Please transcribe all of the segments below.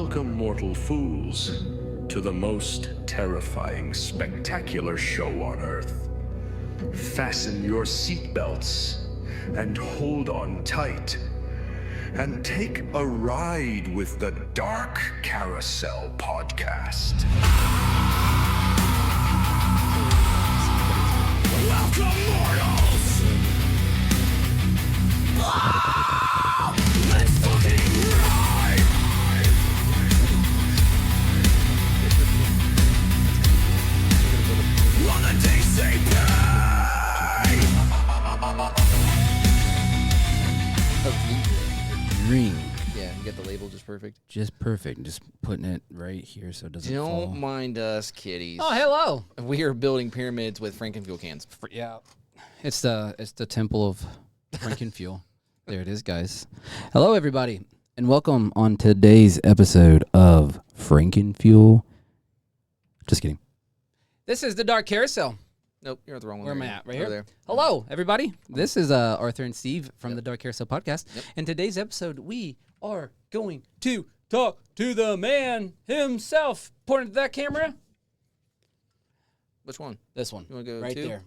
Welcome, mortal fools, to the most terrifying, spectacular show on Earth. Fasten your seatbelts and hold on tight, and take a ride with the Dark Carousel Podcast. Welcome, mortals! Let's fucking ride! On the DCP! Green. Yeah, you get the label just perfect. Just perfect. Just putting it right here so it doesn't fall. Don't mind us, kiddies. Oh, hello. We are building pyramids with FrankenFuel cans. Yeah. It's the temple of FrankenFuel. There it is, guys. Hello, everybody, and welcome on today's episode of FrankenFuel. Just kidding. This is the Dark Carousel. Nope, you're at the wrong one. Where am I at? Right here? Over there. Hello, everybody. This is Arthur and Steve from the Dark Carousel Podcast. Yep. And today's episode, we are going to talk to the man himself. Pointing to that camera. Which one? This one. You want to go right 2? there.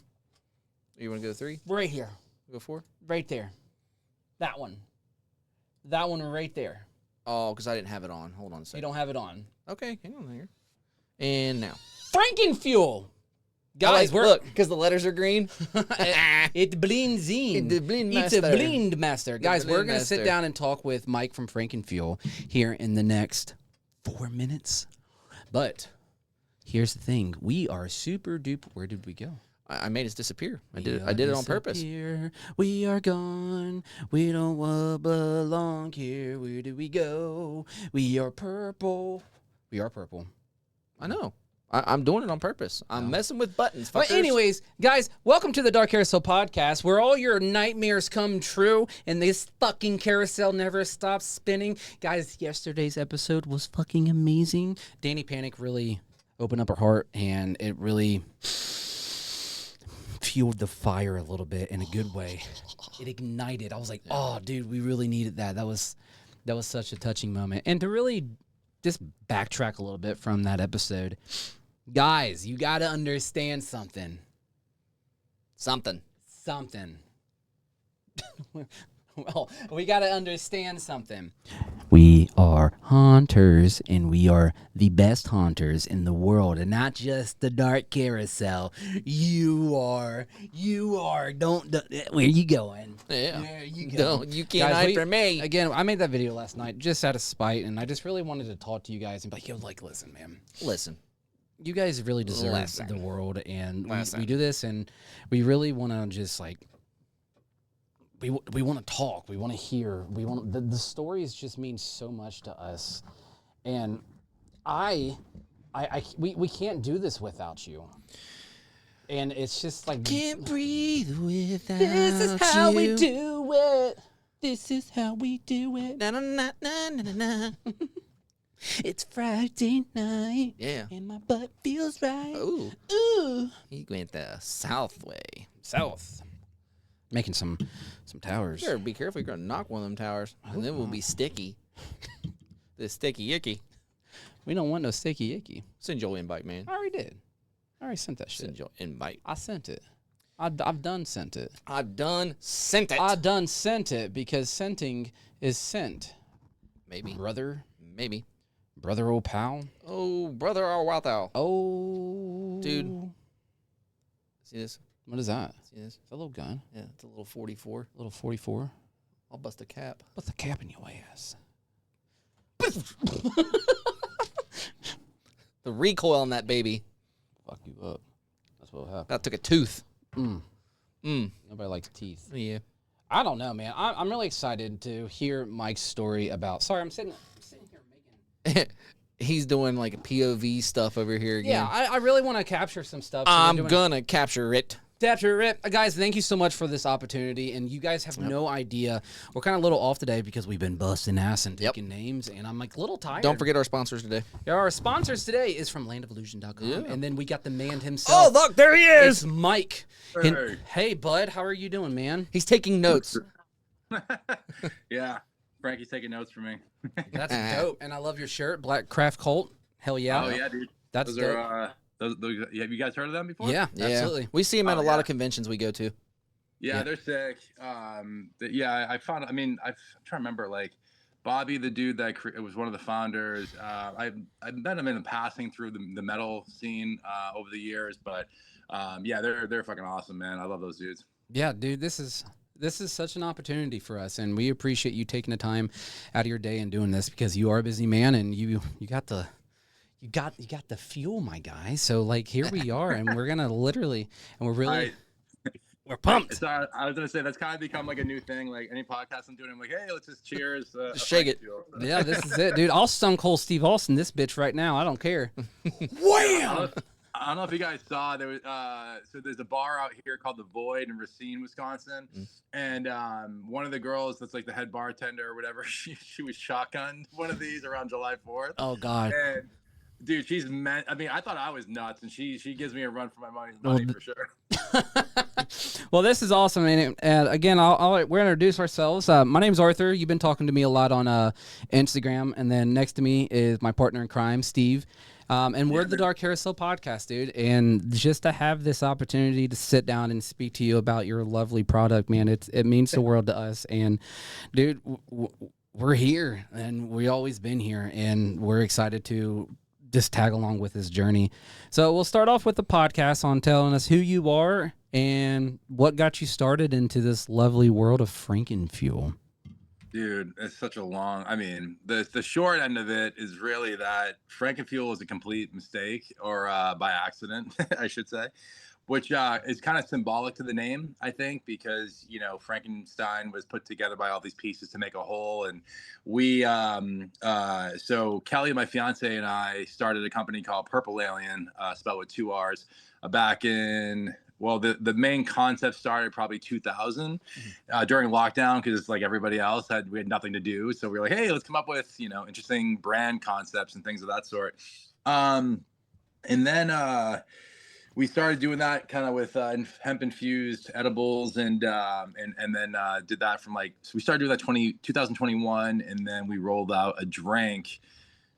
You want to go 3? Right here. Go 4? Right there. That one. That one right there. Oh, because I didn't have it on. Hold on a second. You don't have it on. Okay, hang on here. And now. FrankenFuel. Guys, we're... Look, because the letters are green. It blinds in. It's a blind It's a master. blind master. Guys, we're blind going to sit master. down and talk with Mike from FrankenFuel here in the next 4 minutes. But here's the thing. We are super duper... Where did we go? I made it disappear. I did it on purpose. Disappear. We are gone. We don't belong here. Where do we go? We are purple. We are purple. I know. I'm doing it on purpose. I'm messing with buttons, fuckers. But anyways, guys, welcome to the Dark Carousel Podcast, where all your nightmares come true and this fucking carousel never stops spinning. Guys, yesterday's episode was fucking amazing. Danny Panic really opened up her heart, and it really fueled the fire a little bit in a good way. It ignited. I was like, oh, dude, we really needed that. That was such a touching moment. And to really just backtrack a little bit from that episode, guys, you got to understand something. Something. Well, we got to understand something. We are haunters, and we are the best haunters in the world, and not just the Dark Carousel. You are. Don't where you going? Yeah. Where you going? Don't. You can't Guys, hide from me. Again, I made that video last night just out of spite, and I just really wanted to talk to you guys and be like, yo, listen, man. Listen. You guys really deserve Listen. the world, and Listen. we do this, and we really want to just like we want to talk, we want to hear, the stories just mean so much to us, and we can't do this without you, and it's just like Can't breathe without this is how you. we do it. This is how we do it. Na, na, na, na, na, na. It's Friday night, Yeah. and my butt feels right. Ooh. Ooh. He went the south way. South. Making some towers. Sure, be careful. You're going to knock one of them towers, and then we'll be sticky. The sticky icky. We don't want no sticky icky. Send your invite, man. I already did. I already sent that shit. Send your invite. I sent it. I've done sent it. I've done sent it. I done sent it because scenting is sent. Maybe. Brother old pal. Oh, brother, our wild owl. Oh. Dude. See this? What is that? See this? It's a little gun. Yeah, it's a little 44. A little 44. I'll bust a cap. Put the cap in your ass. The recoil on that baby. Fuck you up. That's what will happen. That took a tooth. Nobody likes teeth. Yeah. I don't know, man. I'm really excited to hear Mike's story about... Sorry, I'm sitting here making... He's doing like a POV stuff over here again. Yeah, I really want to capture some stuff. So I'm gonna capture it. Capture it. Guys, thank you so much for this opportunity. And you guys have no idea. We're kind of a little off today because we've been busting ass and taking names. And I'm like a little tired. Don't forget our sponsors today. Yeah, our sponsors today is from landofillusion.com. Yeah. And then we got the man himself. Oh, look, there he is. It's Mike. Hey. Hey, bud, how are you doing, man? He's taking notes. Yeah. Frankie's taking notes for me. That's dope. And I love your shirt, Black Craft Cult. Hell yeah. Oh yeah, dude. That's those dope. are those, have you guys heard of them before? Yeah, absolutely. We see them at a lot of conventions we go to. Yeah, they're sick. I found. I mean, I'm trying to remember. Like Bobby, the dude that was one of the founders. I've met him in passing through the metal scene over the years, but they're fucking awesome, man. I love those dudes. Yeah, dude, this is such an opportunity for us, and we appreciate you taking the time out of your day and doing this because you are a busy man, and you got the fuel, my guy. So like here we are, and we're gonna literally, and we're really. We're pumped. So I was gonna say that's kind of become like a new thing. Like any podcast I'm doing, I'm like, hey, let's just cheers. Just shake it. Yeah, this is it, dude. I'll Stone Cold Steve Austin this bitch right now. I don't care. Wham! I don't know if you guys saw there was so there's a bar out here called The Void in Racine, Wisconsin, and one of the girls that's like the head bartender or whatever, she was shotgunned one of these around July 4th. Oh God. And dude, she's meant. I mean, I thought I was nuts, and she gives me a run for my money for sure. Well, this is awesome, and again, we're gonna introduce ourselves. My name's Arthur. You've been talking to me a lot on Instagram, and then next to me is my partner in crime, Steve. And we're the Dark Carousel Podcast, dude. And just to have this opportunity to sit down and speak to you about your lovely product, man, it means the world to us. And dude, we're here, and we always been here, and we're excited to just tag along with this journey. So we'll start off with the podcast on telling us who you are and what got you started into this lovely world of FrankenFuel. Dude, it's such a long. I mean, the short end of it is really that FrankenFuel was a complete mistake, or by accident, I should say, which is kind of symbolic to the name, I think, because Frankenstein was put together by all these pieces to make a whole, and we so Kelly, my fiance, and I started a company called Purple Alien, spelled with 2 R's, back in. Well, the main concept started probably 2000 during lockdown, because like everybody else we had nothing to do. So we were like, hey, let's come up with, interesting brand concepts and things of that sort. And then we started doing that kind of with hemp infused edibles, and then did that from so we started doing that 2021, and then we rolled out a drink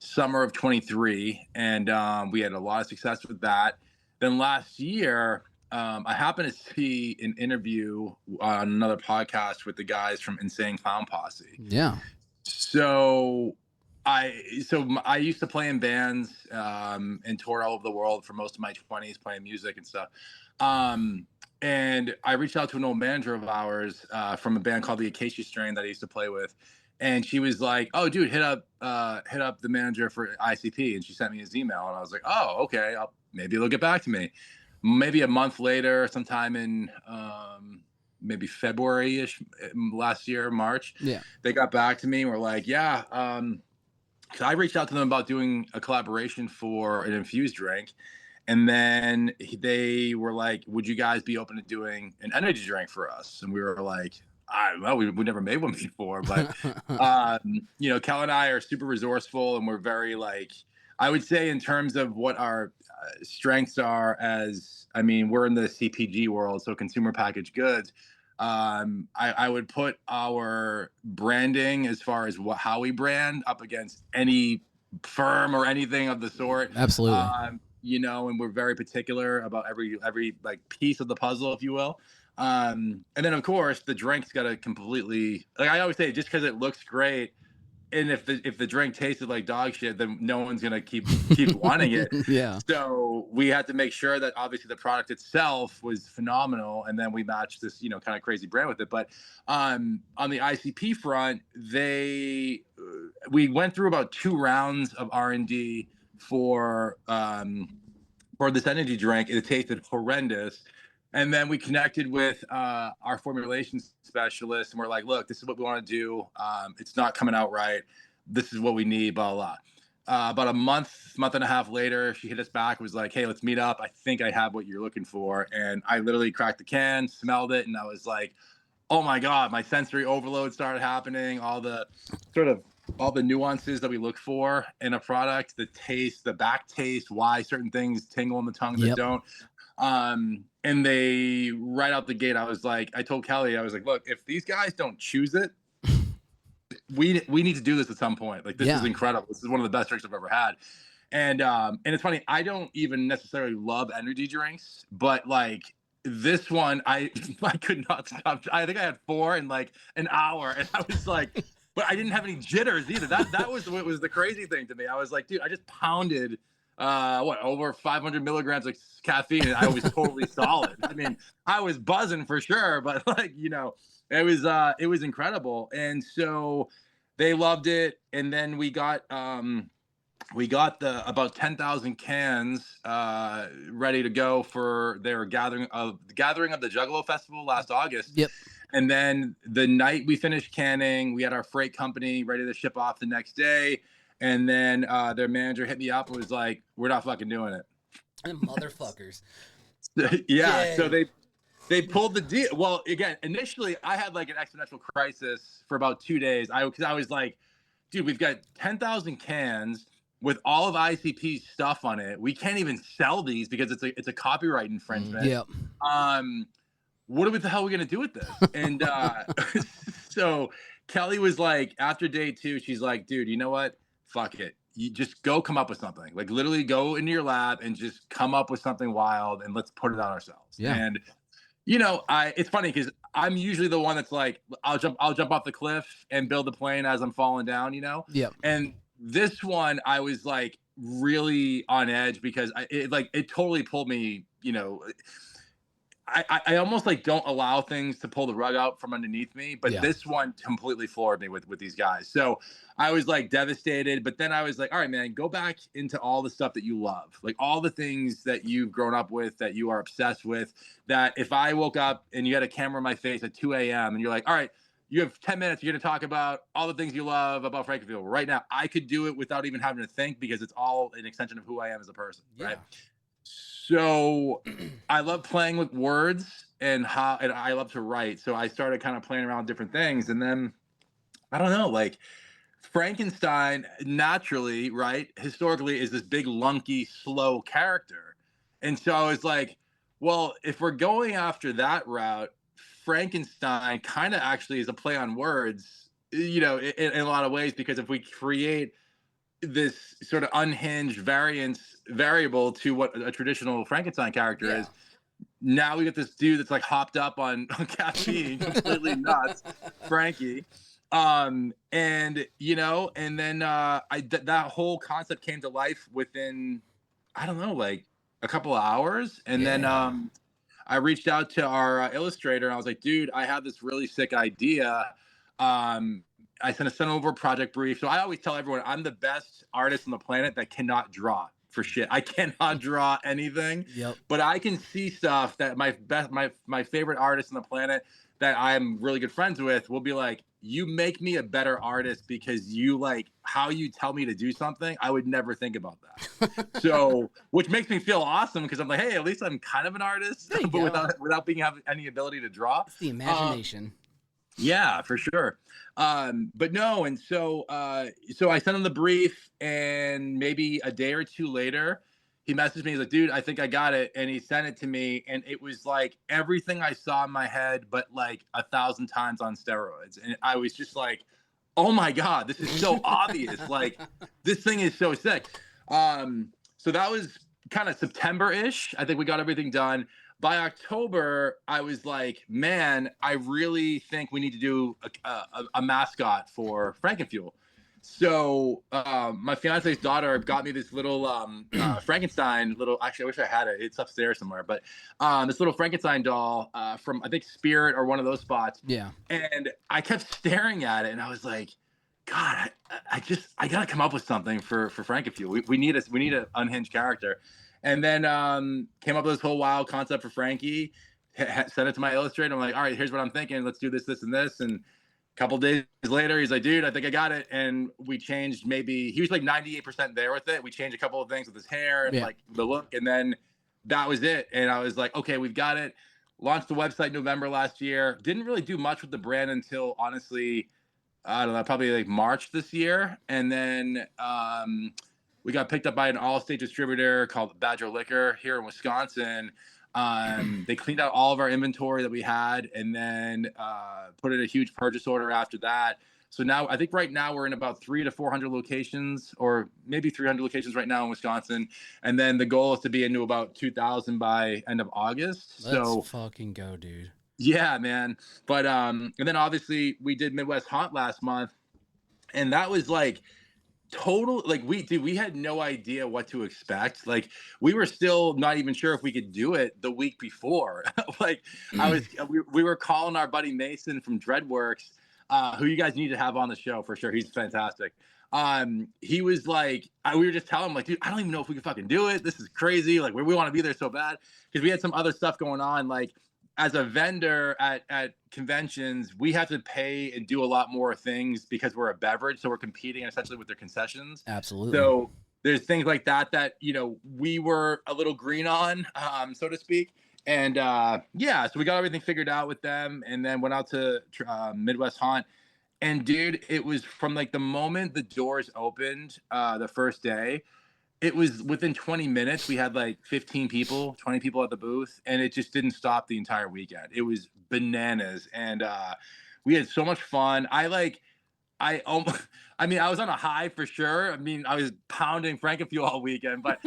summer of 23, and we had a lot of success with that. Then last year, I happened to see an interview on another podcast with the guys from Insane Clown Posse. Yeah. So I used to play in bands and tour all over the world for most of my 20s, playing music and stuff. And I reached out to an old manager of ours from a band called the Acacia Strain that I used to play with. And she was like, oh, dude, hit up the manager for ICP. And she sent me his email. And I was like, oh, okay, maybe they'll get back to me. Maybe a month later, sometime in maybe February-ish last year, March, they got back to me and were like, yeah. I reached out to them about doing a collaboration for an infused drink. And then they were like, would you guys be open to doing an energy drink for us? And we were like, I don't know, we never made one before. But, Kel and I are super resourceful, and we're very I would say in terms of what our strengths are we're in the CPG world, so consumer packaged goods. I would put our branding as far as how we brand up against any firm or anything of the sort. Absolutely. And we're very particular about every piece of the puzzle, if you will. And then of course the drink's got to completely, I always say, just because it looks great, and if the drink tasted like dog shit, then no one's gonna keep wanting it. Yeah. So we had to make sure that obviously the product itself was phenomenal, and then we matched this kind of crazy brand with it. But on the ICP front, we went through about 2 rounds of R&D for this energy drink. It tasted horrendous. And then we connected with our formulation specialist, and we're like, look, this is what we want to do. It's not coming out right. This is what we need, blah, blah, blah. About a month and a half later, she hit us back, was like, hey, let's meet up. I think I have what you're looking for. And I literally cracked the can, smelled it, and I was like, oh my God, my sensory overload started happening. All the nuances that we look for in a product, the taste, the back taste, why certain things tingle in the tongue that don't. And they, right out the gate, I told Kelly, I was like, look, if these guys don't choose it, we need to do this at some point. Like, this Yeah. is incredible. This is one of the best drinks I've ever had. And it's funny, I don't even necessarily love energy drinks, but like this one, I could not stop. I think I had 4 in like an hour, and I was like, but I didn't have any jitters either. That was what was the crazy thing to me. I was like, dude, I just pounded over 500 milligrams of caffeine, and I was totally solid. I mean, I was buzzing for sure, but like, you know, it was incredible. And so they loved it. And then we got the about 10,000 cans ready to go for their gathering of the Juggalo Festival last August. Yep. And then the night we finished canning, we had our freight company ready to ship off the next day. And then their manager hit me up and was like, "We're not fucking doing it." Them motherfuckers. Yeah. So they pulled the deal. Well, again, initially I had like an existential crisis for about 2 days. Because I was like, dude, we've got 10,000 cans with all of ICP's stuff on it. We can't even sell these because it's a copyright infringement. Yep. What the hell are we gonna do with this? And so Kelly was like, after day 2, she's like, dude, you know what? Fuck it. You just go come up with something. Like, literally go into your lab and just come up with something wild, and let's put it on ourselves. Yeah. And you know, it's funny because I'm usually the one that's like, I'll jump off the cliff and build the plane as I'm falling down, you know? Yep. And this one, I was like really on edge because it totally pulled me, you know. I almost like don't allow things to pull the rug out from underneath me, but this one completely floored me with these guys. So I was like devastated, but then I was like, all right, man, go back into all the stuff that you love, like all the things that you've grown up with, that you are obsessed with, that if I woke up and you had a camera in my face at 2 a.m. and you're like, all right, you have 10 minutes, you're going to talk about all the things you love about FrankenFuel right now, I could do it without even having to think, because it's all an extension of who I am as a person, right? So I love playing with words and I love to write. So I started kind of playing around with different things. And then, I don't know, like Frankenstein naturally, right, historically is this big, lunky, slow character. And so I was like, well, if we're going after that route, Frankenstein kind of actually is a play on words, you know, in a lot of ways, because if we create this sort of unhinged variable to what a traditional Frankenstein character is, now we get this dude that's like hopped up on caffeine, completely nuts, Frankie. And you know, and then that whole concept came to life within, I don't know, like a couple of hours. And then I reached out to our illustrator, and I was like, dude, I have this really sick idea. I sent over a project brief. So I always tell everyone I'm the best artist on the planet that cannot draw for shit. I cannot draw anything, but I can see stuff that my favorite artist on the planet that I'm really good friends with will be like, you make me a better artist because you like how you tell me to do something. I would never think about that. So, which makes me feel awesome, because I'm like, hey, at least I'm kind of an artist, but without having any ability to draw. It's the imagination. Yeah, for sure. But no, and so I sent him the brief, and maybe a day or two later, he messaged me. He's like, dude, I think I got it. And he sent it to me, and it was like everything I saw in my head, but like 1,000 times on steroids. And I was just like, oh my God, this is so obvious. Like, this thing is so sick. So that was kind of September-ish. I think we got everything done. By October, I was like, man, I really think we need to do a mascot for FrankenFuel. So my fiance's daughter got me this little Frankenstein actually, I wish I had it. It's upstairs somewhere. But this little Frankenstein doll from, I think, Spirit or one of those spots. Yeah. And I kept staring at it, and I was like, God, I got to come up with something for FrankenFuel. We need an unhinged character. And then came up with this whole wild concept for Frankie, sent it to my illustrator. I'm like, all right, here's what I'm thinking. Let's do this, and this. And a couple days later, he's like, dude, I think I got it. And we changed he was like 98% there with it. We changed a couple of things with his hair and like the look. And then that was it. And I was like, okay, we've got it. Launched the website November last year. Didn't really do much with the brand until, honestly, I don't know, probably like March this year. And then we got picked up by an all-state distributor called Badger Liquor here in Wisconsin. They cleaned out all of our inventory that we had, and then put in a huge purchase order after that. So now I think right now we're in about 300 to 400 locations, or maybe 300 locations right now in Wisconsin. And then the goal is to be into about 2,000 by end of August. Let's fucking go, dude. Yeah, man. But and then obviously we did Midwest Haunt last month, and that was like total, like we had no idea what to expect. Like we were still not even sure if we could do it the week before. Like we were calling our buddy Mason from Dreadworks, who you guys need to have on the show for sure. He's fantastic. He was like, we were just telling him like, dude, I don't even know if we can fucking do it. This is crazy. Like we want to be there so bad, because we had some other stuff going on. Like as a vendor at conventions, we have to pay and do a lot more things because we're a beverage. So we're competing essentially with their concessions. Absolutely. So there's things like that, we were a little green on, so to speak. And yeah, so we got everything figured out with them, and then went out to Midwest Haunt. And dude, it was from like the moment the doors opened the first day, it was within 20 minutes, we had like 15 people, 20 people at the booth, and it just didn't stop the entire weekend. It was bananas. And we had so much fun. I mean, I was on a high for sure. I mean, I was pounding FrankenFuel all weekend, but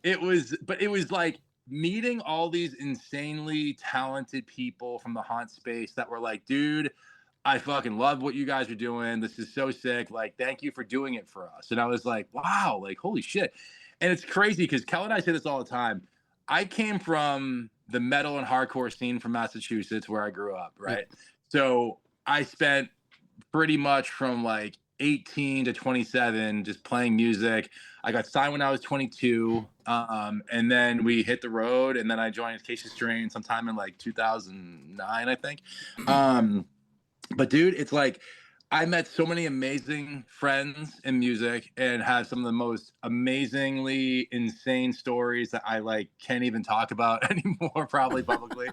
it was like meeting all these insanely talented people from the haunt space that were like, dude, I fucking love what you guys are doing. This is so sick. Like, thank you for doing it for us. And I was like, wow, like, holy shit. And it's crazy because Kel and I say this all the time. I came from the metal and hardcore scene from Massachusetts, where I grew up, right? So I spent pretty much from like 18 to 27 just playing music. I got signed when I was 22. And then we hit the road, and then I joined Acacia Strain sometime in like 2009, I think. But dude, it's like I met so many amazing friends in music and have some of the most amazingly insane stories that I like can't even talk about anymore, probably publicly,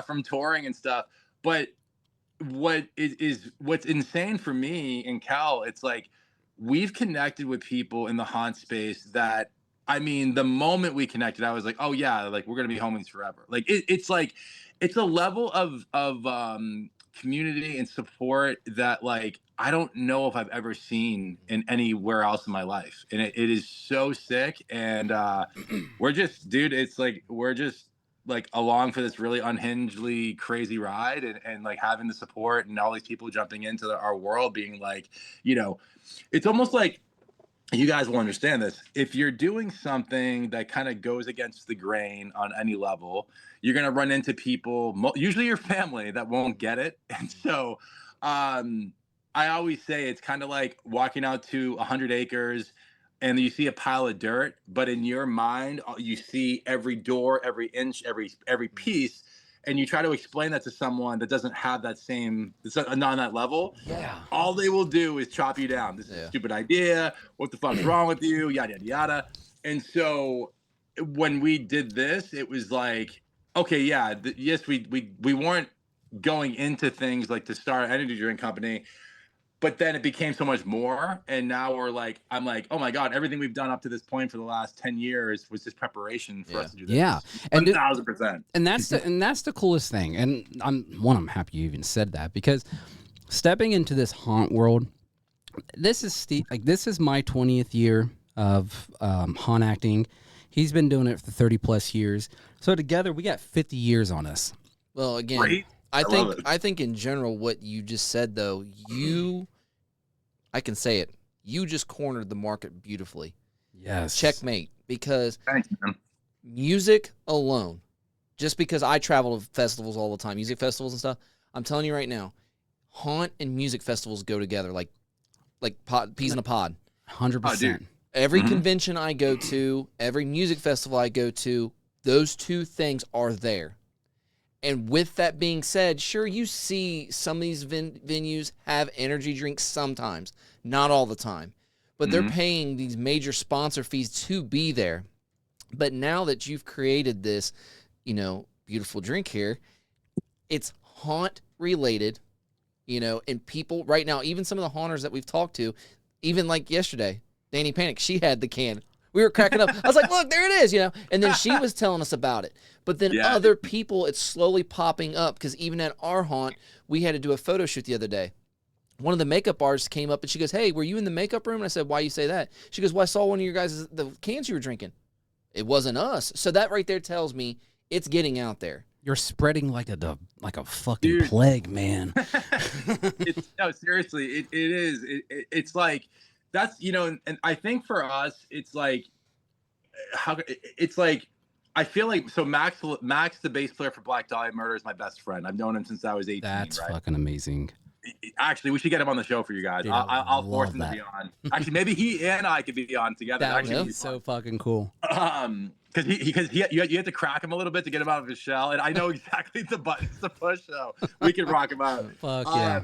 from touring and stuff. But what's insane for me and Cal, it's like we've connected with people in the haunt space that, I mean, the moment we connected, I was like, oh yeah, like we're gonna be homies forever. Like it's like it's a level of community and support that like I don't know if I've ever seen in anywhere else in my life, and it is so sick. And we're just, dude, it's like we're just like along for this really unhingedly crazy ride, and like having the support and all these people jumping into our world, being like, it's almost like, you guys will understand this. If you're doing something that kind of goes against the grain on any level, you're going to run into people, usually your family, that won't get it. And so I always say it's kind of like walking out to 100 acres and you see a pile of dirt, but in your mind, you see every door, every inch, every piece. And you try to explain that to someone that doesn't have that same, it's not on that level. Yeah. All they will do is chop you down. This is a stupid idea. What the fuck's wrong with you? Yada, yada, yada. And so when we did this, it was like, okay, yeah, yes, we weren't going into things like to start an energy drink company, but then it became so much more. And now I'm like, oh my God, everything we've done up to this point for the last 10 years was just preparation for us to do this. Yeah. And 1,000%. And that's the coolest thing. And I'm happy you even said that, because stepping into this haunt world, this is my 20th year of haunt acting. He's been doing it for 30 plus years. So together we got 50 years on us. Well, again, Right? I think in general what you just said, though, I can say it, you just cornered the market beautifully. Yes. Checkmate. Because Thanks, man. music alone, just because I travel to festivals all the time, music festivals and stuff, I'm telling you right now, haunt and music festivals go together like peas in a pod. 100%. Every convention I go to, every music festival I go to, those two things are there. And with that being said, sure, you see some of these venues have energy drinks sometimes, not all the time. But they're paying these major sponsor fees to be there. But now that you've created this, beautiful drink here, it's haunt related, and people right now, even some of the haunters that we've talked to, even like yesterday, Danny Panic, she had the can. We were cracking up. I was like, look, there it is, And then she was telling us about it. But then other people, it's slowly popping up, because even at our haunt, we had to do a photo shoot the other day. one of the makeup artists came up and she goes, "Hey, were you in the makeup room?" And I said, "Why you say that?" She goes, "Well, I saw one of your guys' the cans you were drinking. It wasn't us." So that right there tells me it's getting out there. You're spreading like a fucking plague, man. No, seriously, it is. It's like that's and I think for us, it's like it's like I feel like so Max, the bass player for Black Dahlia Murder, is my best friend. I've known him since I was 18. That's right? fucking amazing. Actually, we should get him on the show for you guys. Dude, I'll force him to be on. Actually, maybe he and I could be on together. That would would be so fucking cool. Because you have to crack him a little bit to get him out of his shell, and I know exactly the buttons to push, so we can rock him out. Fuck yeah.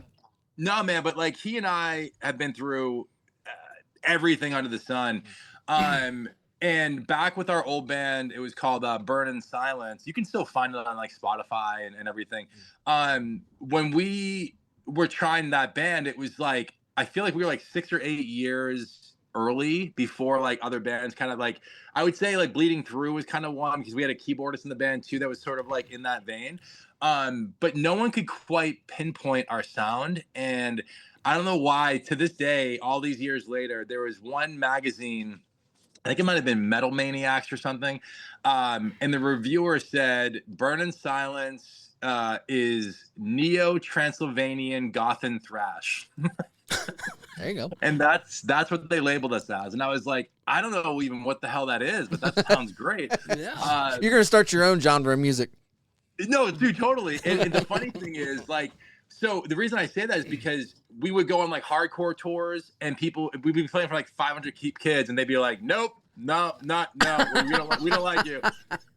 No, man, but like he and I have been through everything under the sun. And back with our old band, it was called Burn in Silence. You can still find it on like Spotify and everything. When we were trying that band, it was like I feel like we were like 6 or 8 years early before like other bands. Kind of like I would say like Bleeding Through was kind of one because we had a keyboardist in the band too that was sort of like in that vein. But no one could quite pinpoint our sound, and I don't know why. To this day, all these years later, there was one magazine. I think it might have been Metal Maniacs or something. And the reviewer said, Burn in Silence is Neo-Transylvanian Goth and Thrash. There you go. And that's what they labeled us as. And I was like, I don't know even what the hell that is, but that sounds great. Yeah. You're going to start your own genre of music. No, dude, totally. And the funny thing is, like, so the reason I say that is because we would go on like hardcore tours and we'd be playing for like 500 kids and they'd be like, nope, no, we don't like you.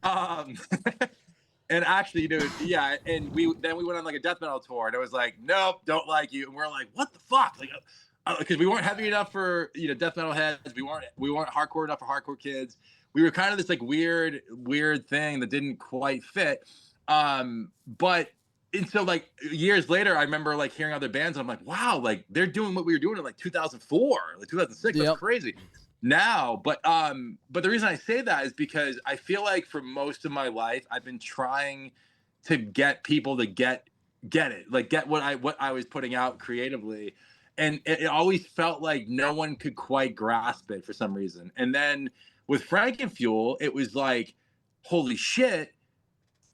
And actually, dude, yeah. And we went on like a death metal tour and it was like, nope, don't like you. And we're like, what the fuck? Like, because we weren't heavy enough for, death metal heads. We weren't hardcore enough for hardcore kids. We were kind of this like weird thing that didn't quite fit. And so like years later, I remember like hearing other bands and I'm like, wow, like they're doing what we were doing in like 2004, like 2006. That's crazy now. But the reason I say that is because I feel like for most of my life, I've been trying to get people to get it, like get what I was putting out creatively. And it always felt like no one could quite grasp it for some reason. And then with FrankenFuel, it was like, holy shit.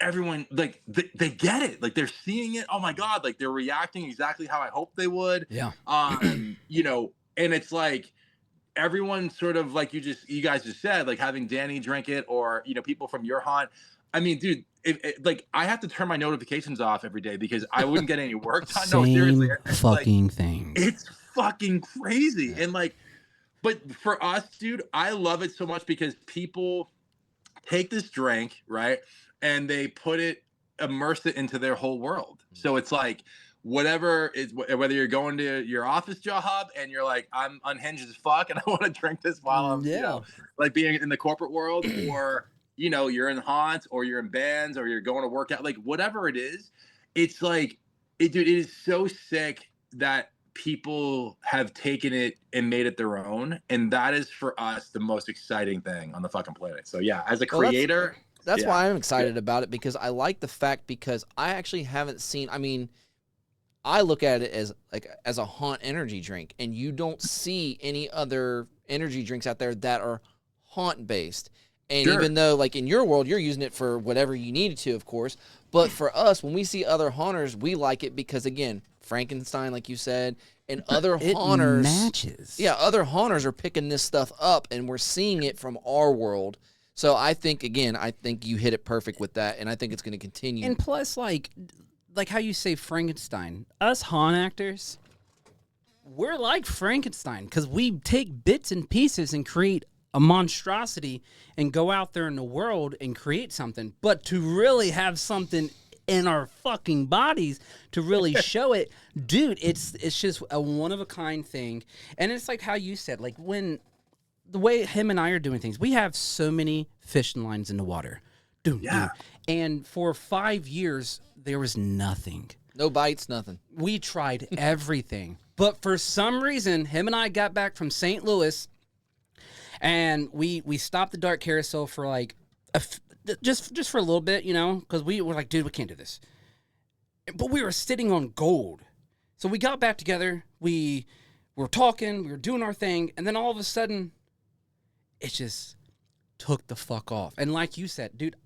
Everyone like they get it, like they're seeing it. Oh my god, like they're reacting exactly how I hoped they would. Yeah. And it's like everyone sort of like you guys just said, like having Danny drink it or people from your haunt. I mean, dude, like I have to turn my notifications off every day because I wouldn't get any work done. No, seriously, it's fucking like, thing. It's fucking crazy. And like, but for us, dude, I love it so much because people take this drink, right? And they immerse it into their whole world. So it's like whether you're going to your office job and you're like, I'm unhinged as fuck and I want to drink this while I'm, like being in the corporate world, or, you're in haunts or you're in bands or you're going to work out, like whatever it is, it's like, dude, it is so sick that people have taken it and made it their own. And that is for us the most exciting thing on the fucking planet. So yeah, as a creator, that's why I'm excited about it, because I like the fact, because I actually haven't seen, I mean, I look at it as a haunt energy drink, and you don't see any other energy drinks out there that are haunt based. And even though like in your world, you're using it for whatever you needed to, of course, but for us, when we see other haunters, we like it because, again, Frankenstein, like you said, and other haunters matches. Yeah, other haunters are picking this stuff up, and we're seeing it from our world. So I think you hit it perfect with that, and I think it's going to continue. And plus, like how you say Frankenstein, us haunt actors, we're like Frankenstein because we take bits and pieces and create a monstrosity and go out there in the world and create something. But to really have something in our fucking bodies to really show it, dude, it's just a one-of-a-kind thing. And it's like how you said, like when the way him and I are doing things, we have so many fishing lines in the water. Dude. And for 5 years, there was nothing. No bites, nothing. We tried everything. But for some reason, him and I got back from St. Louis, and we stopped the Dark Carousel for like just for a little bit, because we were like, dude, we can't do this. But we were sitting on gold. So we got back together. We were talking. We were doing our thing. And then all of a sudden, it just took the fuck off. And like you said, dude,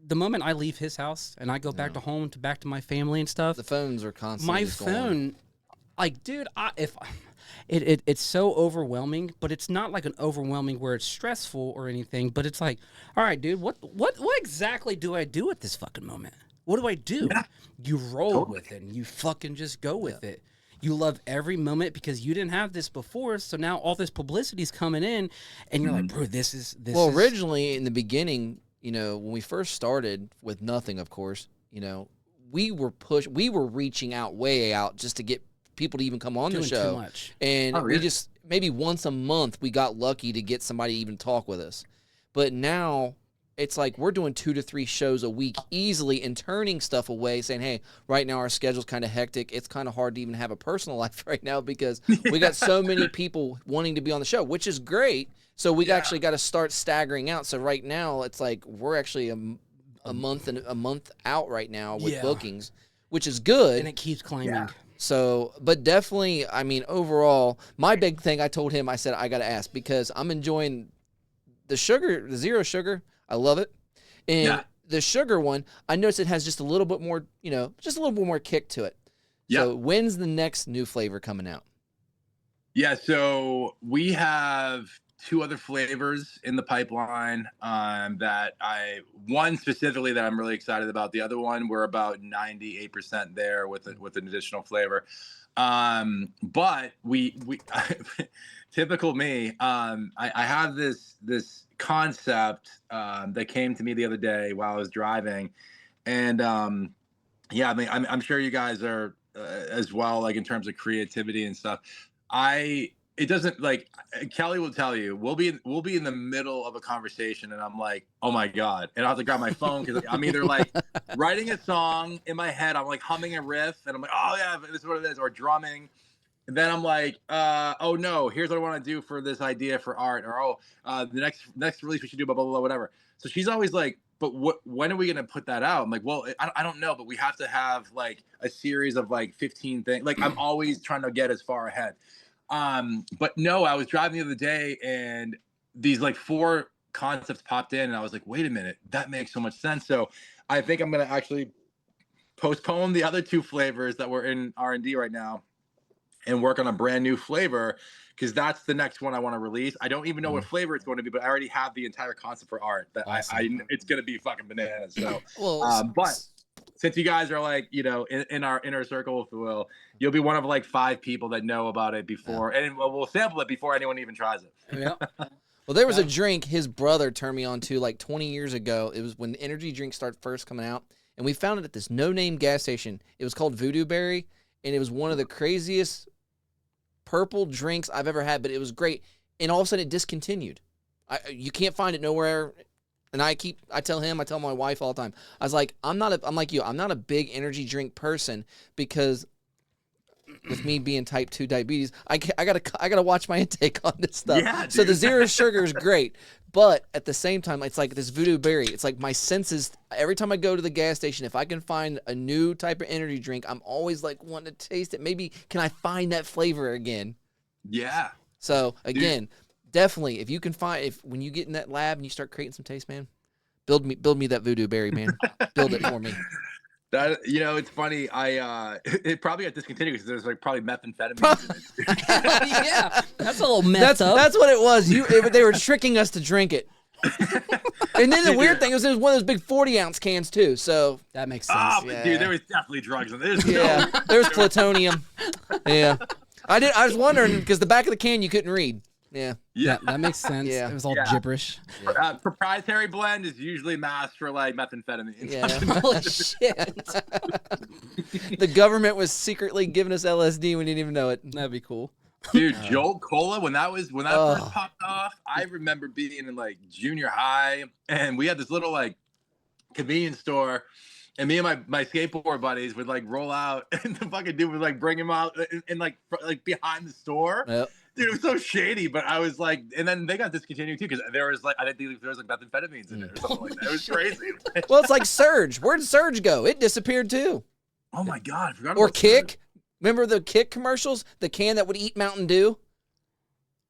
the moment I leave his house and I go back to home, back to my family and stuff. The phones are constantly My phone, like, dude, it's so overwhelming, but it's not like an overwhelming where it's stressful or anything. But it's like, all right, dude, what exactly do I do at this fucking moment? What do I do? Yeah. You roll with it and you fucking just go with it. You love every moment because you didn't have this before, so now all this publicity's coming in, and you're like, bro, this is. Well, originally in the beginning, you know, when we first started with nothing, of course, you know, we were reaching out way out just to get people to even come on the show. Too much. And we just maybe once a month we got lucky to get somebody to even talk with us. But now it's like we're doing 2 to 3 shows a week easily and turning stuff away, saying, hey, right now our schedule's kind of hectic. It's kind of hard to even have a personal life right now because we got so many people wanting to be on the show, which is great. So we actually got to start staggering out. So right now it's like we're actually a month out right now with bookings, which is good. And it keeps climbing. Yeah. So, but definitely, I mean, overall, my big thing, I told him, I said, I got to ask because I'm enjoying the zero sugar. I love it. And the sugar one, I noticed it has just a little bit more, you know, just a little bit more kick to it. Yeah. So when's the next new flavor coming out? Yeah, so we have 2 other flavors in the pipeline one specifically that I'm really excited about. The other one, we're about 98% there with an additional flavor. But we typical me, I have this concept that came to me the other day while I was driving, and I mean I'm sure you guys are as well, like in terms of creativity and stuff. It doesn't, like, Kelly will tell you, we'll be in the middle of a conversation and I'm like, oh my God. And I'll have to grab my phone because I'm either like writing a song in my head, I'm like humming a riff and I'm like, oh yeah, this is what it is, or drumming. And then I'm like, oh no, here's what I want to do for this idea for art, or the next release we should do, blah, blah, blah, whatever. So she's always like, but when are we going to put that out? I'm like, well, I don't know, but we have to have like a series of like 15 things. Like I'm always trying to get as far ahead. But no, I was driving the other day and these like 4 concepts popped in and I was like, wait a minute, that makes so much sense. So I think I'm going to actually postpone the other 2 flavors that were in R&D right now and work on a brand new flavor, because that's the next one I want to release. I don't even know what flavor it's going to be, but I already have the entire concept for art that awesome. It's going to be fucking bananas. So, but since you guys are like, you know, in our inner circle, if you will, you'll be one of like 5 people that know about it before, and we'll sample it before anyone even tries it. Yeah. Well, there was a drink his brother turned me on to like 20 years ago. It was when the energy drinks started first coming out, and we found it at this no-name gas station. It was called Voodoo Berry, and it was one of the craziest purple drinks I've ever had, but it was great. And all of a sudden it discontinued. You can't find it nowhere. And I tell my wife all the time, I was like, I'm like you, I'm not a big energy drink person because with me being type 2 diabetes, I gotta watch my intake on this stuff. Yeah, dude. So the zero sugar is great. But at the same time, it's like this Voodoo Berry. It's like my senses, every time I go to the gas station, if I can find a new type of energy drink, I'm always like wanting to taste it. Maybe can I find that flavor again? Yeah. So again, definitely, if you can find, when you get in that lab and you start creating some taste, man, build me that Voodoo Berry, man. Build it for me. That, you know, it's funny. It probably got discontinued because there's like probably methamphetamine in it. Yeah, that's a little messed up. That's what it was. They were tricking us to drink it. And then the weird thing was, it was one of those big 40-ounce cans too. So that makes sense. Yeah. Dude, there was definitely drugs in this. Yeah, there was plutonium. Yeah, I was wondering because the back of the can you couldn't read. Yeah, that makes sense. Yeah. It was all gibberish. Proprietary blend is usually masked for like methamphetamine. Yeah. Holy shit. The government was secretly giving us LSD. We didn't even know it. That'd be cool. Dude, Jolt Cola, when that first popped off, I remember being in like junior high, and we had this little like convenience store, and me and my skateboard buddies would like roll out, and the fucking dude would like bring him out and like behind the store. Yep. Dude, it was so shady, but I was like, and then they got discontinued too because there was like, I didn't think there was like methamphetamines in it or something like that. It was crazy. Well, it's like Surge. Where'd Surge go? It disappeared too. Oh my God, I forgot. Or about Kick. Remember the Kick commercials? The can that would eat Mountain Dew?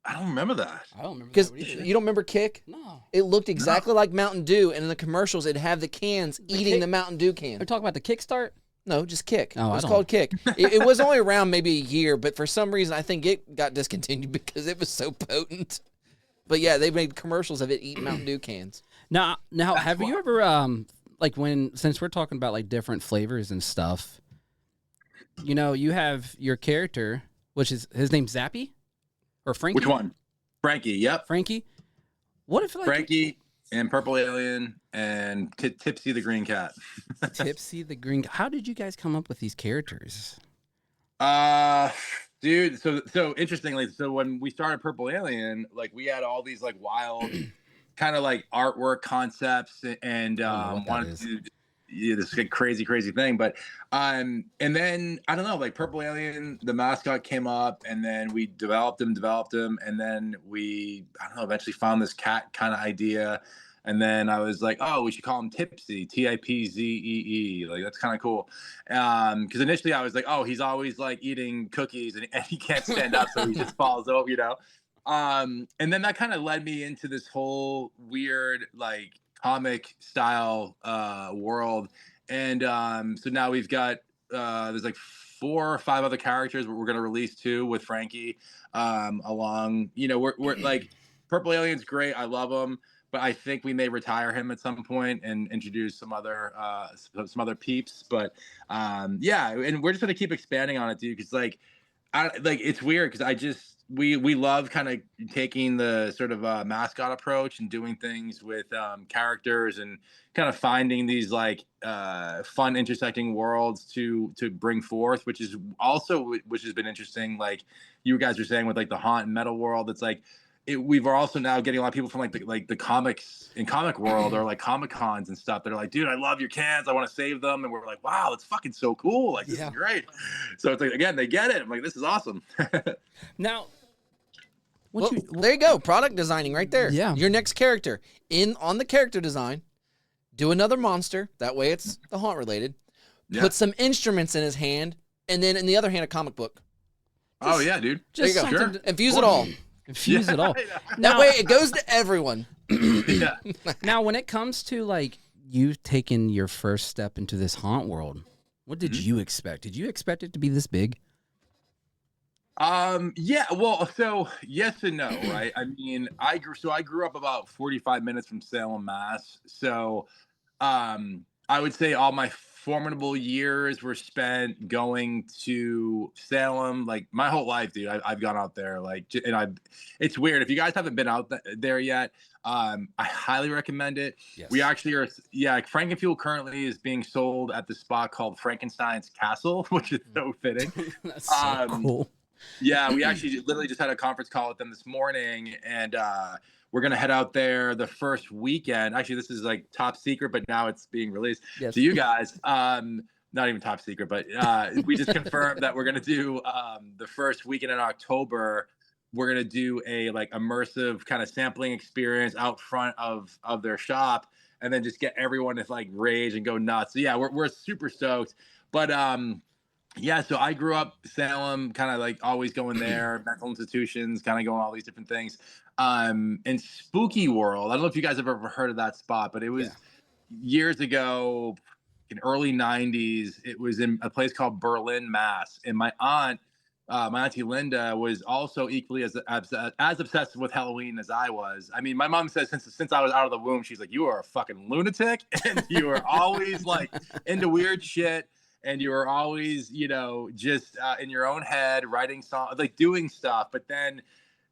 I don't remember that. I don't remember Because that either. you don't remember Kick? No. It looked exactly like Mountain Dew, and in the commercials, it'd have the cans eating the Mountain Dew can. We're talking about the Kickstart? No, just Kick. Oh, It was called Kick. It was only around maybe a year, but for some reason, I think it got discontinued because it was so potent. But yeah, they made commercials of it eating Mountain Dew cans. Now, have you ever like since we're talking about like different flavors and stuff, you know, you have your character, which is his name's Zappy or Frankie? Which one? Frankie. Yep. Frankie. What if like Frankie and Purple Alien and Tipsy the Green Cat. Tipsy the Green? How did you guys come up with these characters? Dude, so interestingly, so when we started Purple Alien, like we had all these like wild kind of like artwork concepts and wanted to do this crazy thing, but and then I don't know, like Purple Alien, the mascot came up, and then we developed him, and then we, I don't know, eventually found this cat kind of idea. And then I was like, oh, we should call him Tipsy, Tipzee. Like, that's kind of cool. Because initially I was like, oh, he's always like eating cookies and he can't stand up, so he just falls over, you know? And then that kind of led me into this whole weird, like, comic style world. And so now we've got, there's like 4 or 5 other characters we're going to release too with Frankie along. You know, we're like, Purple Alien's great. I love him. But I think we may retire him at some point and introduce some other peeps. But yeah, and we're just gonna keep expanding on it, dude. Because like it's weird because we love kind of taking the sort of mascot approach and doing things with characters and kind of finding these like fun intersecting worlds to bring forth, which has been interesting. Like you guys were saying with like the haunt and metal world, it's like. We've also now getting a lot of people from like the comics and comic world or like Comic Cons and stuff that are like, dude, I love your cans. I want to save them. And we're like, wow, that's fucking so cool. Like, this is great. So it's like, again, they get it. I'm like, this is awesome. Now, there you go. Product designing right there. Yeah. Your next character on the character design, do another monster. That way it's the haunt related. Yeah. Put some instruments in his hand. And then in the other hand, a comic book. Oh yeah, dude. There you go. Sure. Infuse it all. Infuse it all. That way it goes to everyone. Yeah. Now, when it comes to like you taking your first step into this haunt world, what did you expect? Did you expect it to be this big? Yeah, well, so yes and no, right? I mean, I grew up about 45 minutes from Salem, Mass. So, I would say all my formidable years were spent going to Salem, like my whole life, dude. I've gone out there, like, and it's weird. If you guys haven't been out there yet, I highly recommend it. Yes. We actually are, FrankenFuel currently is being sold at the spot called Frankenstein's Castle, which is so fitting. That's so cool. Yeah, we actually literally just had a conference call with them this morning, and we're gonna head out there the first weekend. Actually, this is like top secret, but now it's being released to you guys. Not even top secret, but we just confirmed that we're gonna do the first weekend in October. We're gonna do a like immersive kind of sampling experience out front of their shop, and then just get everyone to like rage and go nuts. So yeah, we're super stoked. But yeah, so I grew up Salem, kind of like always going there, mental institutions, kind of going all these different things. In Spooky World, I don't know if you guys have ever heard of that spot, but it was years ago, in early 90s. It was in a place called Berlin, Mass. And my auntie Linda was also equally as obsessed with Halloween as I was. I mean, my mom says since I was out of the womb, she's like, you are a fucking lunatic, and you are always like into weird shit. And you were always, you know, just in your own head, writing songs, like doing stuff. But then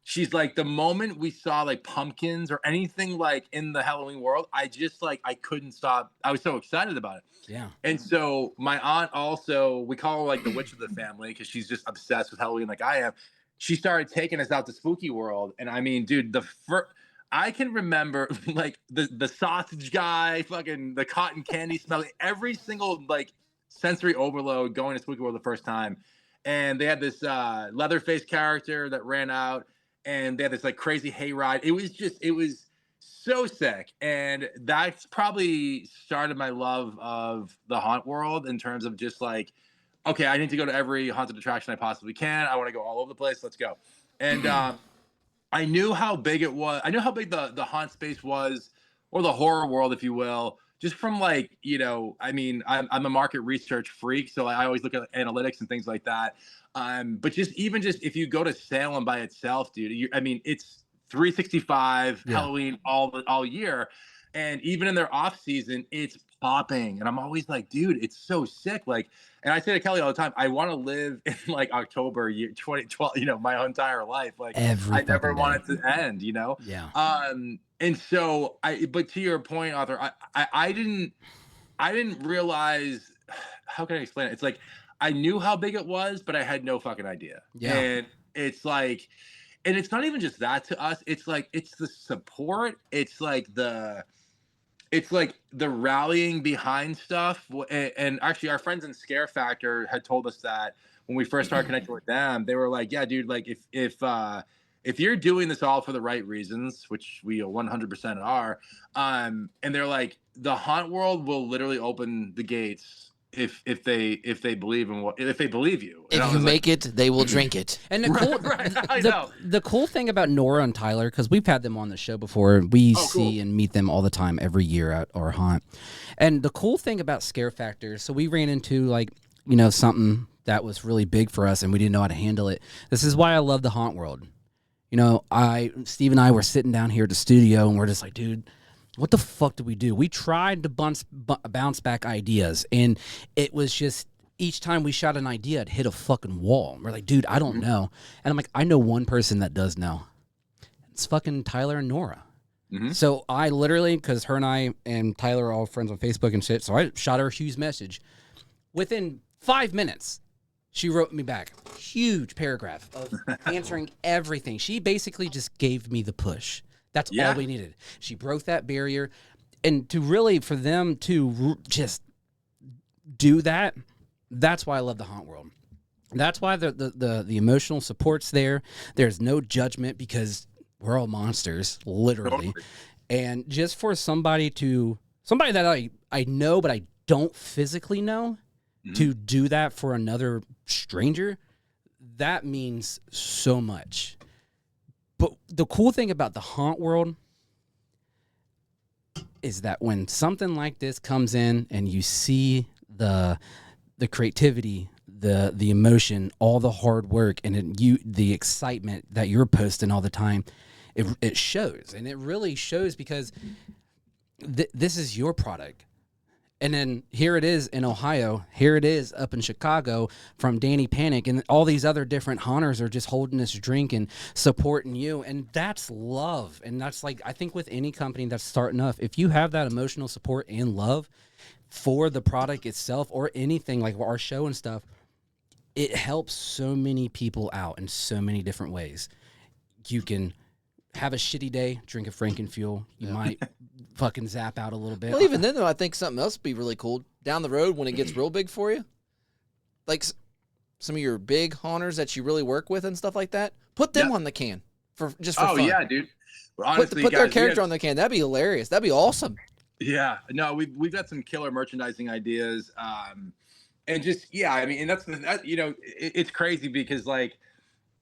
she's like, the moment we saw like pumpkins or anything like in the Halloween world, I just like, I couldn't stop. I was so excited about it. Yeah. And so my aunt also, we call her like the witch of the family because she's just obsessed with Halloween like I am. She started taking us out to Spooky World. And I mean, dude, I can remember like the sausage guy, fucking the cotton candy smell, every single like sensory overload going to Spooky World the first time. And they had this Leatherface character that ran out, and they had this like crazy hayride. It was so sick. And that's probably started my love of the haunt world in terms of just like okay, I need to go to every haunted attraction I possibly can. I want to go all over the place. Let's go. And I knew how big it was. I knew how big the haunt space was, or the horror world, if you will, just from like, I mean, I'm a market research freak, so I always look at analytics and things like that. But just if you go to Salem by itself, dude, I mean, it's 365 Halloween all year. And even in their off season, it's popping. And I'm always like, dude, it's so sick. Like, and I say to Kelly all the time, I want to live in like October 2012, my entire life. Like I never want it to end, Yeah. And so but to your point, Arthur, I didn't realize, how can I explain it? It's like, I knew how big it was, but I had no fucking idea. Yeah. And it's like, and it's not even just that to us. It's like, it's the support. It's like the rallying behind stuff. And actually our friends in Scare Factor had told us that when we first started connecting with them, they were like, yeah, dude, like if you're doing this all for the right reasons, which we 100% are, and they're like, the haunt world will literally open the gates if they believe in if they believe you. If you make it, they will drink it. And the cool, I know. The cool thing about Nora and Tyler, because we've had them on the show before, we see and meet them all the time every year at our haunt. And the cool thing about Scare Factor, so we ran into something that was really big for us, and we didn't know how to handle it. This is why I love the haunt world. Steve and I were sitting down here at the studio, and we're just like, dude, what the fuck did we do? We tried to bounce back ideas, and it was just each time we shot an idea, it hit a fucking wall. We're like, dude, I don't know. And I'm like, I know one person that does know. It's fucking Tyler and Nora. Mm-hmm. So I literally, because her and I and Tyler are all friends on Facebook and shit, so I shot her a huge message. Within 5 minutes, she wrote me back, huge paragraph of answering everything. She basically just gave me the push. That's all we needed. She broke that barrier. And for them to just do that, that's why I love the haunt world. That's why the emotional support's there. There's no judgment because we're all monsters, literally. And just for somebody that I know but I don't physically know, to do that for another stranger, that means so much. But the cool thing about the haunt world is that when something like this comes in and you see the creativity, the emotion, all the hard work, and the excitement that you're posting all the time, it shows. And it really shows because this is your product. And then here it is in Ohio. Here it is up in Chicago from Danny Panic. And all these other different haunters are just holding this drink and supporting you. And that's love. And that's like, I think with any company that's starting up, if you have that emotional support and love for the product itself or anything like our show and stuff, it helps so many people out in so many different ways. You can have a shitty day, drink a FrankenFuel. You might fucking zap out a little bit. Well, even then, though, I think something else would be really cool. Down the road, when it gets real big for you, like some of your big haunters that you really work with and stuff like that, put them on the can for fun. Oh, yeah, dude. Well, honestly, put their character on the can. That'd be hilarious. That'd be awesome. Yeah. No, we've got some killer merchandising ideas. And just, I mean, and it's crazy because, like,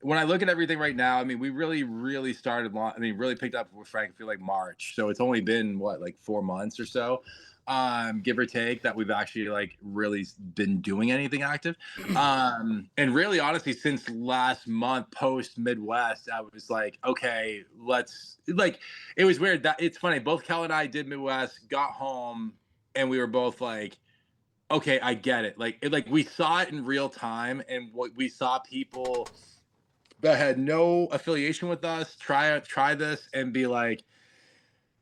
when I look at everything right now, I mean, we really started, really picked up with FrankenFuel like March. So it's only been, like 4 months or so, give or take, that we've actually like really been doing anything active. And really, honestly, since last month post Midwest, I was like, okay, it was weird. That it's funny. Both Cal and I did Midwest, got home, and we were both like, okay, I get it. Like we saw it in real time, and we saw people that had no affiliation with us try this and be like,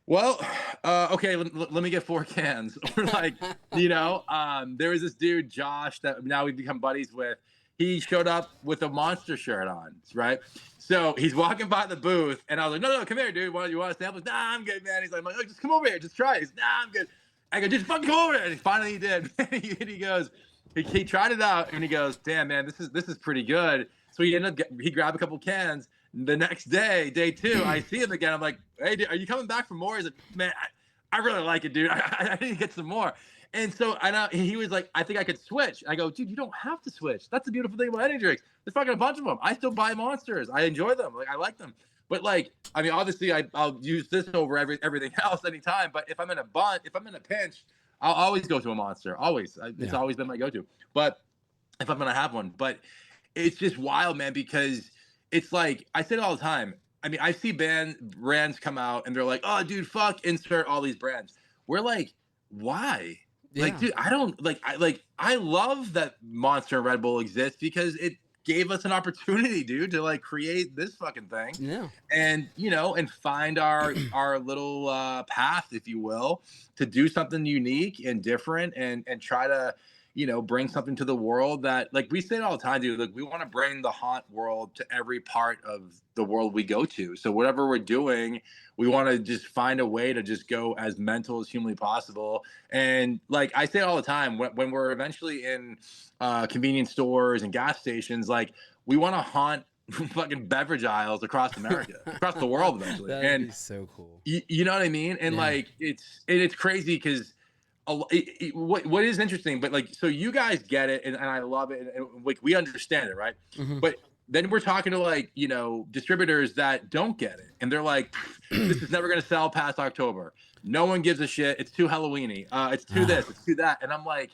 well, okay, let me get 4 cans. Or like, there was this dude, Josh, that now we've become buddies with. He showed up with a Monster shirt on, right? So he's walking by the booth, and I was like, no, come here, dude. You want a sample? Nah, I'm good, man. He's like, oh, just come over here, just try it. He's, nah, I'm good. I go, just fucking come over here. And finally he did. And he goes, he tried it out, and he goes, damn, man, this is pretty good. So he grabbed a couple cans. The next day, day 2, I see him again. I'm like, hey, dude, are you coming back for more? He's like, man, I really like it, dude. I need to get some more. And so he was like, I think I could switch. I go, dude, you don't have to switch. That's the beautiful thing about energy drinks. There's fucking a bunch of them. I still buy Monsters. I enjoy them. Like, I like them. But like, I mean, obviously, I'll use this over everything else anytime. But if I'm in a pinch, I'll always go to a Monster. Always. It's always been my go-to. But if I'm gonna have one, but it's just wild, man, because it's like I say it all the time. I mean, I see brands come out and they're like, "Oh, dude, fuck, insert all these brands." We're like, why? Yeah. Like, dude, I love that Monster and Red Bull exists because it gave us an opportunity, dude, to like create this fucking thing. Yeah. And and find our little path, if you will, to do something unique and different and try to bring something to the world that, like we say it all the time, dude, like we want to bring the haunt world to every part of the world we go to. So whatever we're doing, we want to just find a way to just go as mental as humanly possible. And like I say it all the time, when we're eventually in convenience stores and gas stations, like we want to haunt fucking beverage aisles across America, across the world eventually. That'd be so cool. You know what I mean? And like it's crazy because what is interesting, but like, so you guys get it, and I love it, and like we understand it, right? Mm-hmm. But then we're talking to like distributors that don't get it, and they're like, this is never going to sell past October. No one gives a shit. It's too Halloweeny. It's too this. It's too that. And I'm like,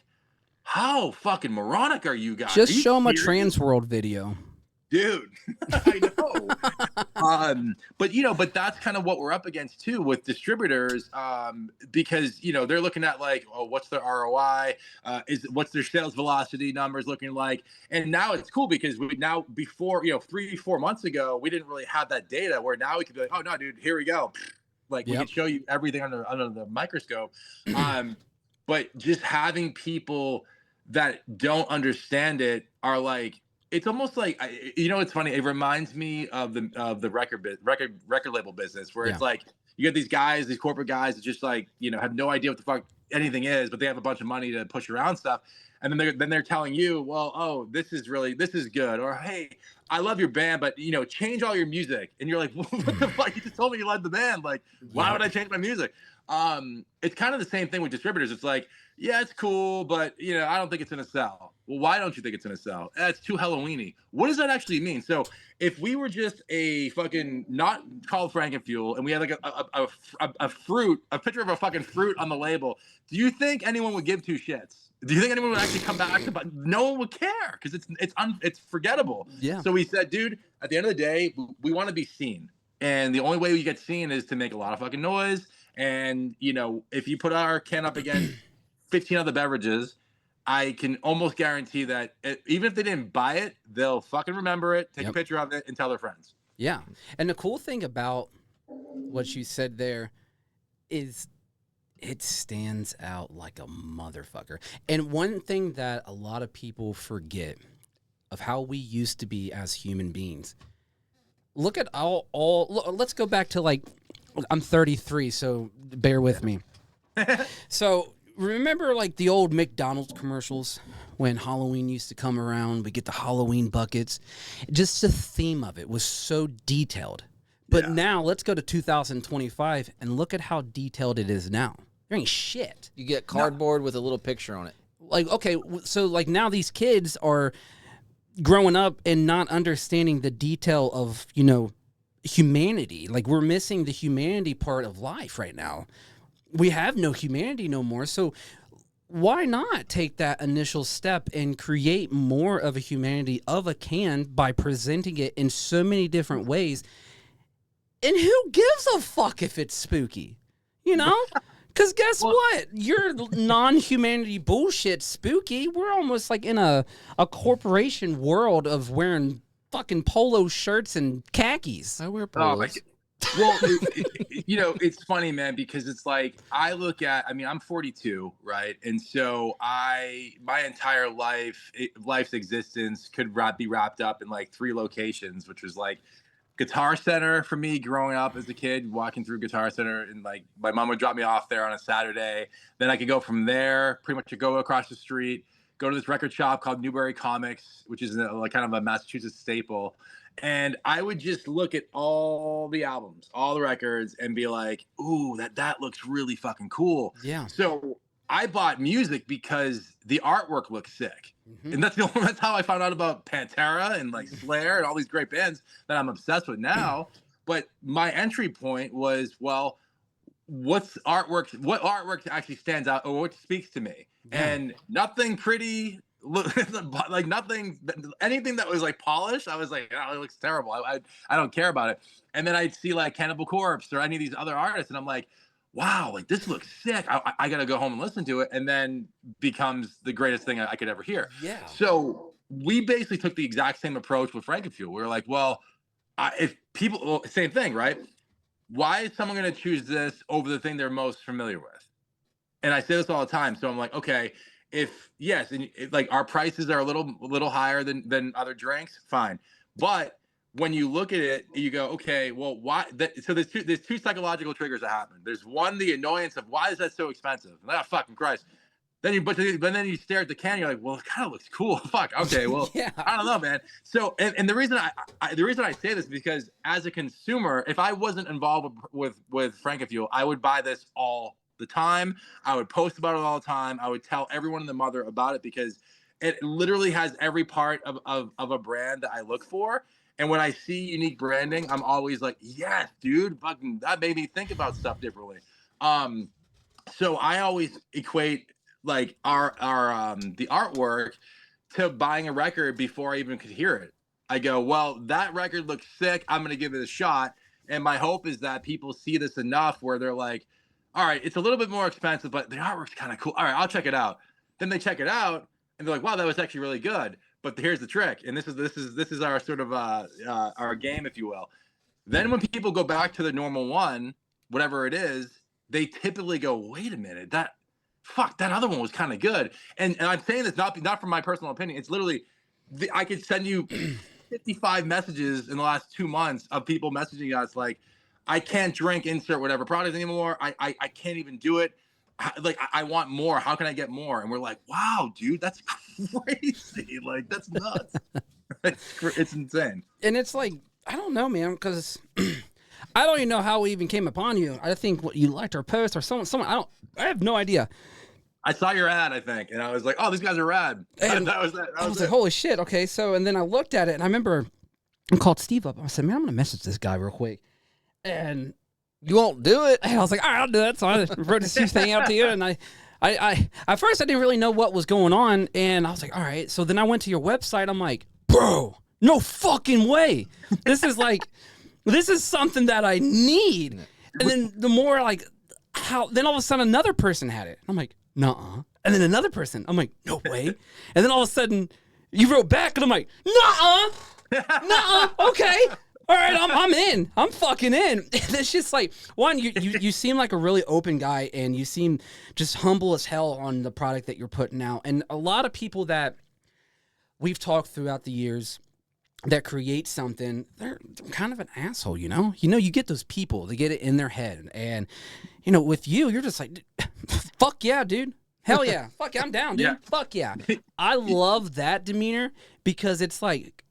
how fucking moronic are you guys? Just show them a Trans World video. Dude, I know. But that's kind of what we're up against too with distributors, because they're looking at like, oh, what's their ROI? What's their sales velocity numbers looking like? And now it's cool because before 3-4 months ago, we didn't really have that data. Where now we could be like, oh no, dude, here we go. Like we can show you everything under the microscope. But just having people that don't understand it are like. It's almost like it's funny. It reminds me of the record label business where it's like you get these guys, these corporate guys that just like have no idea what the fuck anything is, but they have a bunch of money to push around stuff, and then they're telling you, well, oh, this is good, or hey, I love your band, but change all your music, and you're like, what the fuck? You just told me you loved the band. Like, why would I change my music? It's kind of the same thing with distributors. It's like, yeah, it's cool, but I don't think it's gonna sell. Well, why don't you think it's gonna sell? It's too Halloweeny. What does that actually mean? So if we were just a fucking not called FrankenFuel and we had like a fruit, a picture of a fucking fruit on the label, do you think anyone would give two shits? Do you think anyone would actually come back to? But no one would care because it's forgettable. Yeah. So we said, dude, at the end of the day, we want to be seen, and the only way you get seen is to make a lot of fucking noise. And if you put our can up against 15 other beverages, I can almost guarantee that even if they didn't buy it, they'll fucking remember it, take a picture of it, and tell their friends. Yeah. And the cool thing about what you said there is it stands out like a motherfucker. And one thing that a lot of people forget of how we used to be as human beings. Look at let's go back to like, I'm 33, so bear with me. So remember like the old McDonald's commercials when Halloween used to come around? We get the Halloween buckets. Just the theme of it was so detailed. But now let's go to 2025 and look at how detailed it is now. There ain't shit. You get cardboard with a little picture on it. Like, okay, so like now these kids are growing up and not understanding the detail of, humanity. Like we're missing the humanity part of life right now. We have no humanity no more. So why not take that initial step and create more of a humanity of a can by presenting it in so many different ways? And who gives a fuck if it's spooky? Because guess what? Your non-humanity bullshit spooky. We're almost like in a corporation world of wearing fucking polo shirts and khakis. I wear polos. Well, it's funny, man, because it's like I'm 42, right? And so my entire life's existence could be wrapped up in like 3 locations, which was like Guitar Center for me growing up as a kid, walking through Guitar Center, and like my mom would drop me off there on a Saturday. Then I could go from there, pretty much go across the street, go to this record shop called Newbury Comics, which is like kind of a Massachusetts staple. And I would just look at all the albums, all the records, and be like, ooh, that looks really fucking cool. Yeah. So I bought music because the artwork looks sick. And that's how I found out about Pantera and like Slayer and all these great bands that I'm obsessed with now. But my entry point was, well, what artwork actually stands out or what speaks to me? And nothing pretty, like nothing, anything that was like polished, I was like, oh, it looks terrible. I don't care about it. And then I'd see like Cannibal Corpse or any of these other artists, and I'm like, wow, like this looks sick. I got to go home and listen to it. And then becomes the greatest thing I could ever hear. Yeah. So we basically took the exact same approach with FrankenFuel. We were like, well, if people, well, same thing, right? Why is someone going to choose this over the thing they're most familiar with? And I say this all the time. So I'm like, okay, like our prices are a little higher than other drinks, fine. But when you look at it, you go, okay, well, why? So there's two psychological triggers that happen. There's one, the annoyance of why is that so expensive? Ah, fucking Christ. But then you stare at the can, you're like, well, it kind of looks cool. Fuck. Okay, well, I don't know, man. So, and the reason I say this is because as a consumer, if I wasn't involved with FrankenFuel, I would buy this all the time. I would post about it all the time. I would tell everyone in the mother about it because it literally has every part of a brand that I look for. And when I see unique branding, I'm always like, yes, dude, fucking that made me think about stuff differently. So I always equate like the artwork to buying a record before I even could hear it. I go, well, that record looks sick. I'm going to give it a shot. And my hope is that people see this enough where they're like, all right, it's a little bit more expensive, but the artwork's kind of cool. All right, I'll check it out. Then they check it out and they're like, wow, that was actually really good. But here's the trick. And this is our sort of our game, if you will. Then when people go back to the normal one, whatever it is, they typically go, wait a minute, that other one was kind of good. And I'm saying this not from my personal opinion. It's literally, I could send you 55 messages in the last 2 months of people messaging us like, I can't drink insert whatever product anymore. I can't even do it. Like, I want more. How can I get more? And we're like, wow, dude, that's crazy. Like, that's nuts. It's insane. And it's like, I don't know, man, because I don't even know how we even came upon you. I think what you liked our post or someone. I have no idea. I saw your ad, I think, and I was like, oh, these guys are rad. And that was it. I was like, holy shit. Okay. So, and then I looked at it and I remember I called Steve up. I said, man, I'm going to message this guy real quick. And You won't do it. I was like, all right, I'll do that. So I wrote this thing out to you. And I at first I didn't really know what was going on. And I was like, all right. So then I went to your website. I'm like, bro, no fucking way. This is something that I need. And then the more like then all of a sudden another person had it. I'm like, nuh-uh. And then another person. I'm like, no way. And then all of a sudden you wrote back and I'm like, nuh-uh. Nuh-uh. Okay. All right, I'm in. I'm fucking in. It's just like, one, you seem like a really open guy and you seem just humble as hell on the product that you're putting out. And a lot of people that we've talked throughout the years that create something, they're kind of an asshole, you know? You get those people, they get it in their head. And, with you, you're just like, fuck yeah, dude. Hell yeah. Fuck yeah, I'm down, dude. Yeah. Fuck yeah. I love that demeanor because it's like,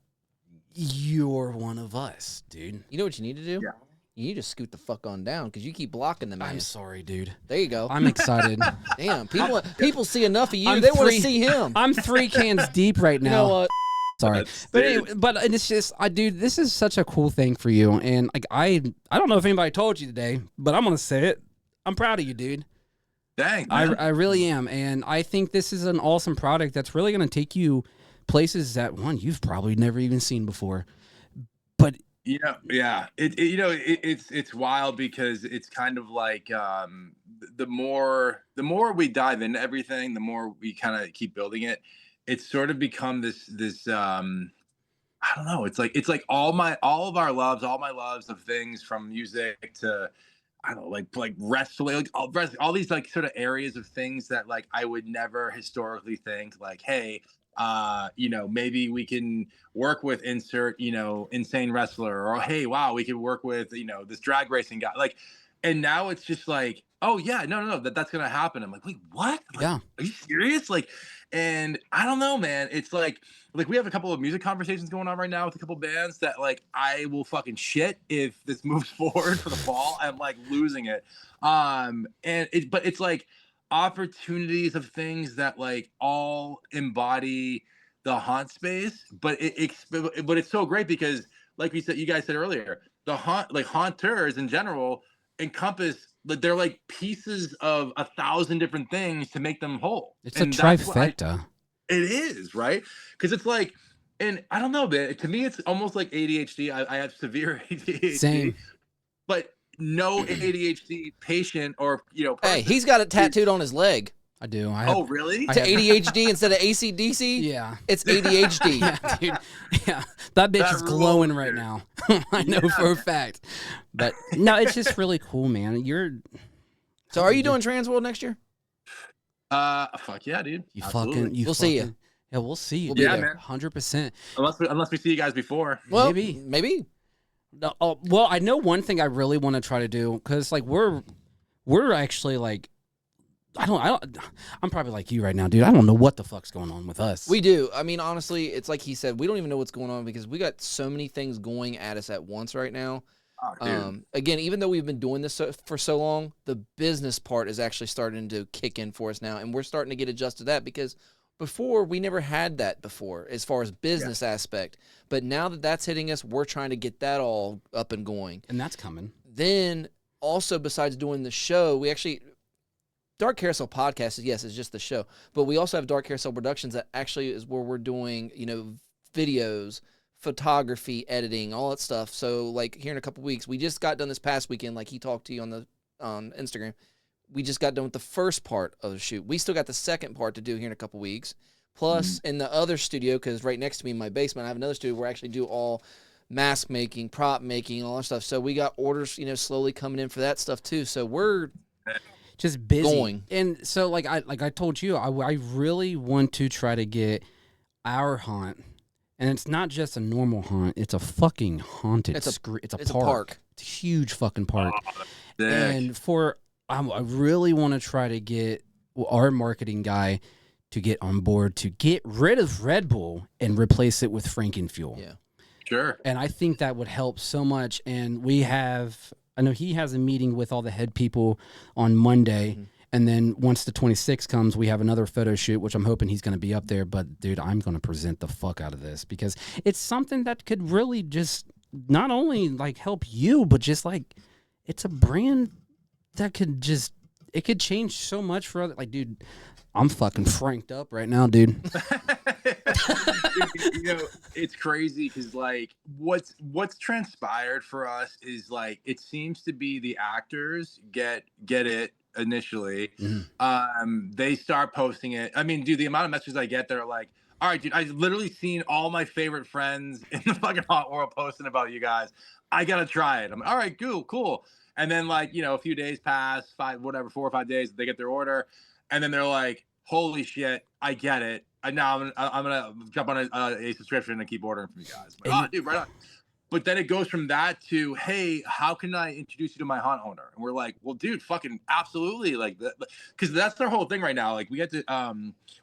you're one of us, dude. You know what you need to do? Yeah. You need to scoot the fuck on down because you keep blocking the man. I'm sorry, dude. There you go. I'm excited. Damn, people see enough of you. They want to see him. I'm 3 cans deep right now. You know what? Sorry, but anyway, it's just, dude, this is such a cool thing for you, and like I don't know if anybody told you today, but I'm gonna say it. I'm proud of you, dude. Thanks. I really am, and I think this is an awesome product that's really gonna take you places that you've probably never even seen before. But it's wild because it's kind of like the more we dive into everything, the more we kind of keep building it. It's sort of become this I don't know. It's like all my loves of things from music to I don't know, like wrestling, like all these like sort of areas of things that like I would never historically think like, hey, maybe we can work with insert, insane wrestler, or hey, wow, we could work with, this drag racing guy. Like, and now it's just like, oh yeah, no, that's gonna happen. I'm like, wait, what? Like, yeah. Are you serious? Like, and I don't know, man. It's like we have a couple of music conversations going on right now with a couple of bands that like I will fucking shit if this moves forward for the fall. I'm like losing it. But it's like opportunities of things that like all embody the haunt space, but it's so great because like you guys said earlier, the haunters in general encompass that they're like pieces of 1,000 different things to make them whole. It's a And that's what trifecta. it is, right? Because it's like, and I don't know, man. To me, it's almost like ADHD. I have severe ADHD, Same. but no ADHD patient or Hey, person. he's got it tattooed on his leg. I do. Oh, really? To ADHD instead of ACDC? Yeah. It's ADHD. Yeah, dude. Yeah. That bitch That is glowing rules, right dude. now. I know for a fact. But no, it's just really cool, man. So are you doing Transworld next year? Fuck yeah, dude. Absolutely. We'll see ya. Yeah, we'll see you. We'll be dude. there. 100%. Unless we see you guys before. Well, Maybe. maybe. No, well, I know one thing I really want to try to do because like we're actually like I'm probably like you right now, dude. I don't know what the fuck's going on with us. We do. I mean, honestly, it's like he said, we don't even know what's going on because we got so many things going at us at once right now. Oh, dude. Again, even though we've been doing this for so long, the business part is actually starting to kick in for us now, and we're starting to get adjusted to that because before we never had that before as far as business aspect. But now that that's hitting us, we're trying to get that all up and going. And that's coming. Then also besides doing the show, we actually Dark Carousel Podcast is just the show, but we also have Dark Carousel Productions that actually is where we're doing, videos, photography, editing, all that stuff. So like here in a couple weeks, we just got done this past weekend, like he talked to you on Instagram. We just got done with the first part of the shoot. We still got the second part to do here in a couple weeks. Plus in the other studio, because right next to me in my basement, I have another studio where I actually do all mask making, prop making, all that stuff. So we got orders, slowly coming in for that stuff too. So we're Just busy. going. And so like I told you, I really want to try to get our haunt. And it's not just a normal haunt, it's a fucking haunted It's a park. It's a huge fucking park. Sick. And I really want to try to get our marketing guy to get on board to get rid of Red Bull and replace it with FrankenFuel. Yeah. Sure. And I think that would help so much. And I know he has a meeting with all the head people on Monday. Mm-hmm. And then once the 26th comes, we have another photo shoot, which I'm hoping he's going to be up there. But, dude, I'm going to present the fuck out of this because it's something that could really just not only, like, help you, but just, like, it's a brand that could just – it could change so much for other – like, dude, I'm fucking franked up right now, dude. It's crazy because like what's transpired for us is like it seems to be the actors get it initially. They start posting it. I mean, dude, the amount of messages I get that are like, all right, dude, I've literally seen all my favorite friends in the fucking hot world posting about you guys. I gotta try it. I'm all right, cool. And then like, a few days pass, 4 or 5 days, they get their order, and then they're like, holy shit, I get it. Now I'm gonna jump on a subscription and keep ordering from you guys. Like, dude, right on. But then it goes from that to, hey, how can I introduce you to my haunt owner? And we're like, well, dude, fucking absolutely, like, because that's their whole thing right now. Like, we get to,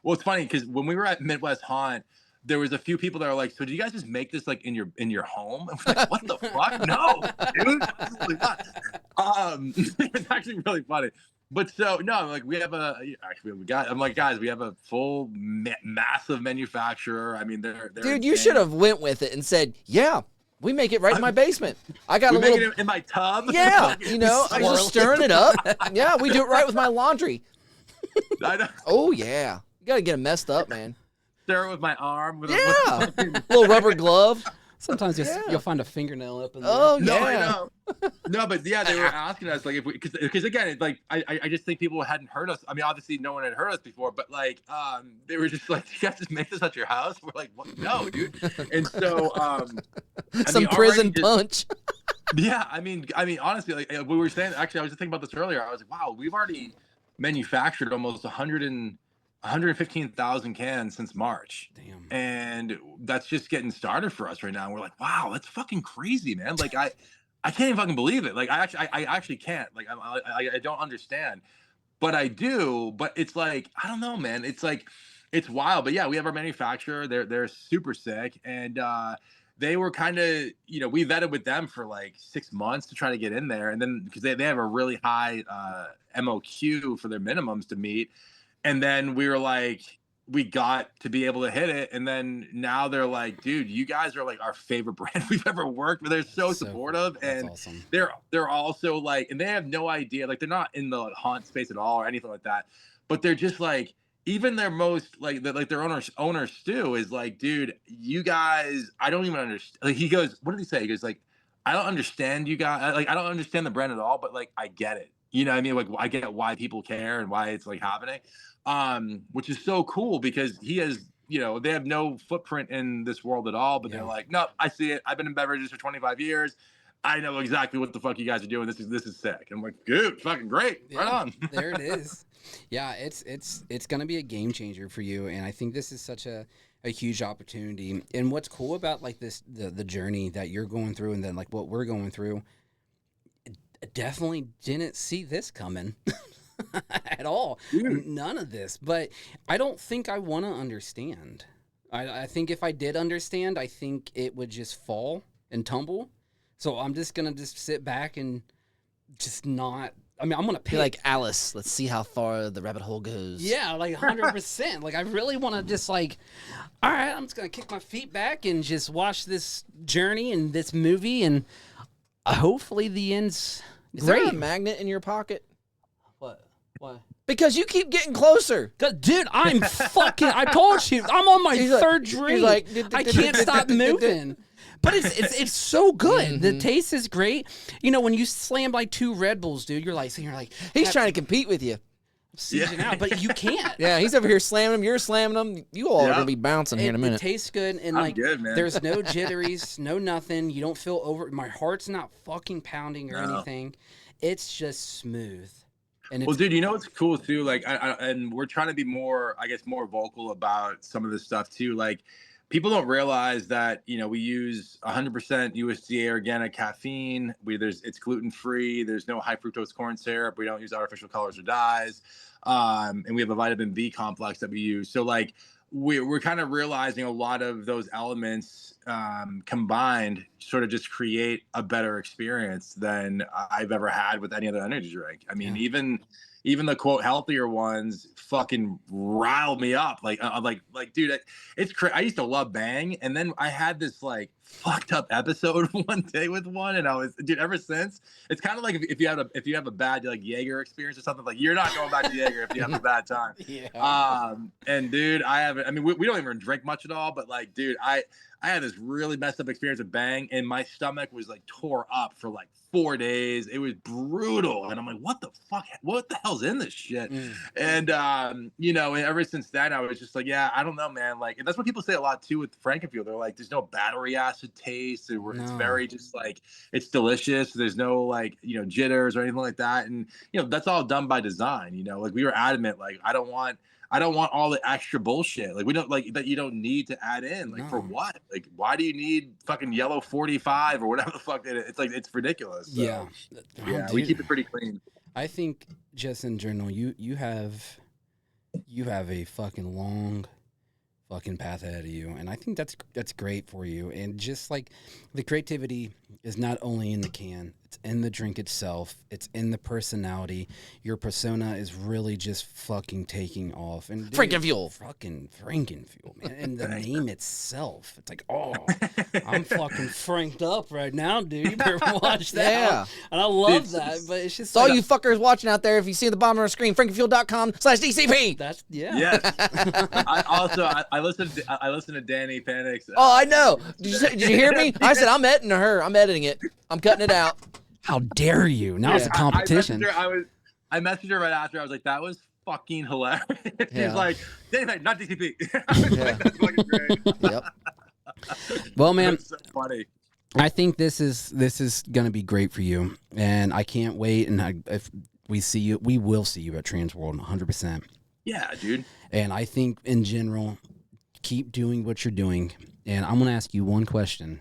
well, it's funny because when we were at Midwest Haunt, there was a few people that are like, so do you guys just make this like in your home? And we're like, what the fuck? No, dude, absolutely not. It's actually really funny. But so no, like we have I'm like, guys, we have a full massive manufacturer. I mean, they're Dude, you should have went with it and said, yeah, we make it right in my basement. I got we a make little it in my tub. Yeah, I'm just stirring it up. Yeah, we do it right with my laundry. I know. Oh yeah. You gotta get it messed up, man. Stir it with my arm. With Yeah. Little rubber glove. Sometimes you'll find a fingernail up in there. Oh No, I yeah. know. No, but yeah, they were asking us like if we, because again, it's like I just think people hadn't heard us. I mean, obviously no one had heard us before, but like they were just like, you guys just make this at your house. We're like, what? No, dude. And so Some prison punch. Yeah, I mean, honestly, like we were saying. Actually, I was just thinking about this earlier. I was like, wow, we've already manufactured almost 115,000 cans since March. Damn. And that's just getting started for us right now. We're like, wow, that's fucking crazy, man. Like I can't even fucking believe it. Like I actually can't. Like I don't understand, but I do. But it's like, I don't know, man. It's like, it's wild. But yeah, we have our manufacturer. They're super sick. And they were kind of, we vetted with them for like 6 months to try to get in there. And then because they have a really high MOQ for their minimums to meet. And then we were like, we got to be able to hit it. And then now they're like, dude, you guys are like our favorite brand we've ever worked with. They're so supportive. And awesome. They're also like, and they have no idea, like they're not in the haunt space at all or anything like that. But they're just like, even their most like their owner Stu is like, dude, you guys, I don't even understand. Like he goes, what did he say? He goes like, I don't understand you guys. Like I don't understand the brand at all, but like I get it. You know what I mean? Like I get why people care and why it's like happening. Which is so cool because he has, they have no footprint in this world at all, but they're like, no, I see it. I've been in beverages for 25 years. I know exactly what the fuck you guys are doing. This is sick. I'm like, dude, fucking great. Right on. There it is. Yeah, it's gonna be a game changer for you, and I think this is such a huge opportunity. And what's cool about like this the journey that you're going through, and then like what we're going through, definitely didn't see this coming at all. Dude. None of this. But I don't think I want to understand. I think if I did understand, I think it would just fall and tumble. So I'm just gonna just sit back and just not. I mean, I'm gonna pick. Be like Alice. Let's see how far the rabbit hole goes. Yeah, like 100%. Like I really want to just like, all right, I'm just gonna kick my feet back and just watch this journey and this movie, and hopefully the end's Is great. there a magnet in your pocket? What? Why? Because you keep getting closer. Dude, I'm fucking. I told you, I'm on my third drink. I can't stop moving. But it's so good. Mm-hmm. The taste is great. When you slam like 2 Red Bulls, dude, you're like, he's trying to compete with you. Season out, but you can't. Yeah, he's over here slamming them. You're slamming them. You all are gonna be bouncing here in a minute. It tastes good, and like good, man. There's no jitteries, no nothing. You don't feel over. My heart's not fucking pounding or anything. It's just smooth. And it's, well, dude, what's cool too? Like, and we're trying to be more, I guess, more vocal about some of this stuff too. Like, people don't realize that we use 100% USDA organic caffeine. It's gluten free. There's no high fructose corn syrup. We don't use artificial colors or dyes, and we have a vitamin B complex that we use. So like we're kind of realizing a lot of those elements combined sort of just create a better experience than I've ever had with any other energy drink. I mean, even the quote healthier ones fucking riled me up. Like dude, it's crazy. I used to love Bang, and then I had this like fucked up episode one day with one, and I was, dude, ever since, it's kind of like if you have a bad like Jaeger experience or something, like you're not going back to Jaeger if you have a bad time. And dude, we don't even drink much at all, but like, dude, I had this really messed up experience with Bang, and my stomach was like tore up for like 4 days. It was brutal, and I'm like, what the fuck? What the hell's in this shit? And and ever since then, I was just like, yeah, I don't know, man. Like, and that's what people say a lot too with FrankenFuel. They're like, there's no battery acid taste. It's very just like, it's delicious. There's no like jitters or anything like that, and that's all done by design. Like we were adamant, like I don't want all the extra bullshit. Like we don't like that. You don't need to add in like for what? Like why do you need fucking yellow 45 or whatever the fuck it is? It's like, it's ridiculous. So, yeah, we keep it pretty clean. I think just in general, you have a fucking long fucking path ahead of you, and I think that's great for you. And just like the creativity is not only in the can, it's in the drink itself, it's in the personality. Your persona is really just fucking taking off. And FrankenFuel, fucking FrankenFuel, man. And the name itself, it's like, oh, I'm fucking franked up right now, dude. You better watch that. Yeah, and I love that, but it's just so all you fuckers watching out there, if you see the bottom of the screen, FrankenFuel.com/DCP. That's Yes. I listen to Danny Panic's. Oh, I know. Did you hear me? I said I'm editing her. I'm editing it. I'm cutting it out. How dare you? Now it's a competition. I messaged her right after. I was like, that was fucking hilarious. Yeah. He's like, Danny, not DCP. I was like, that's fucking great. Yep. Well, man, that's so funny. I think this is gonna be great for you, and I can't wait. And if we see you, we will see you at Transworld 100%. Yeah, dude. And I think in general, keep doing what you're doing. And I'm gonna ask you one question.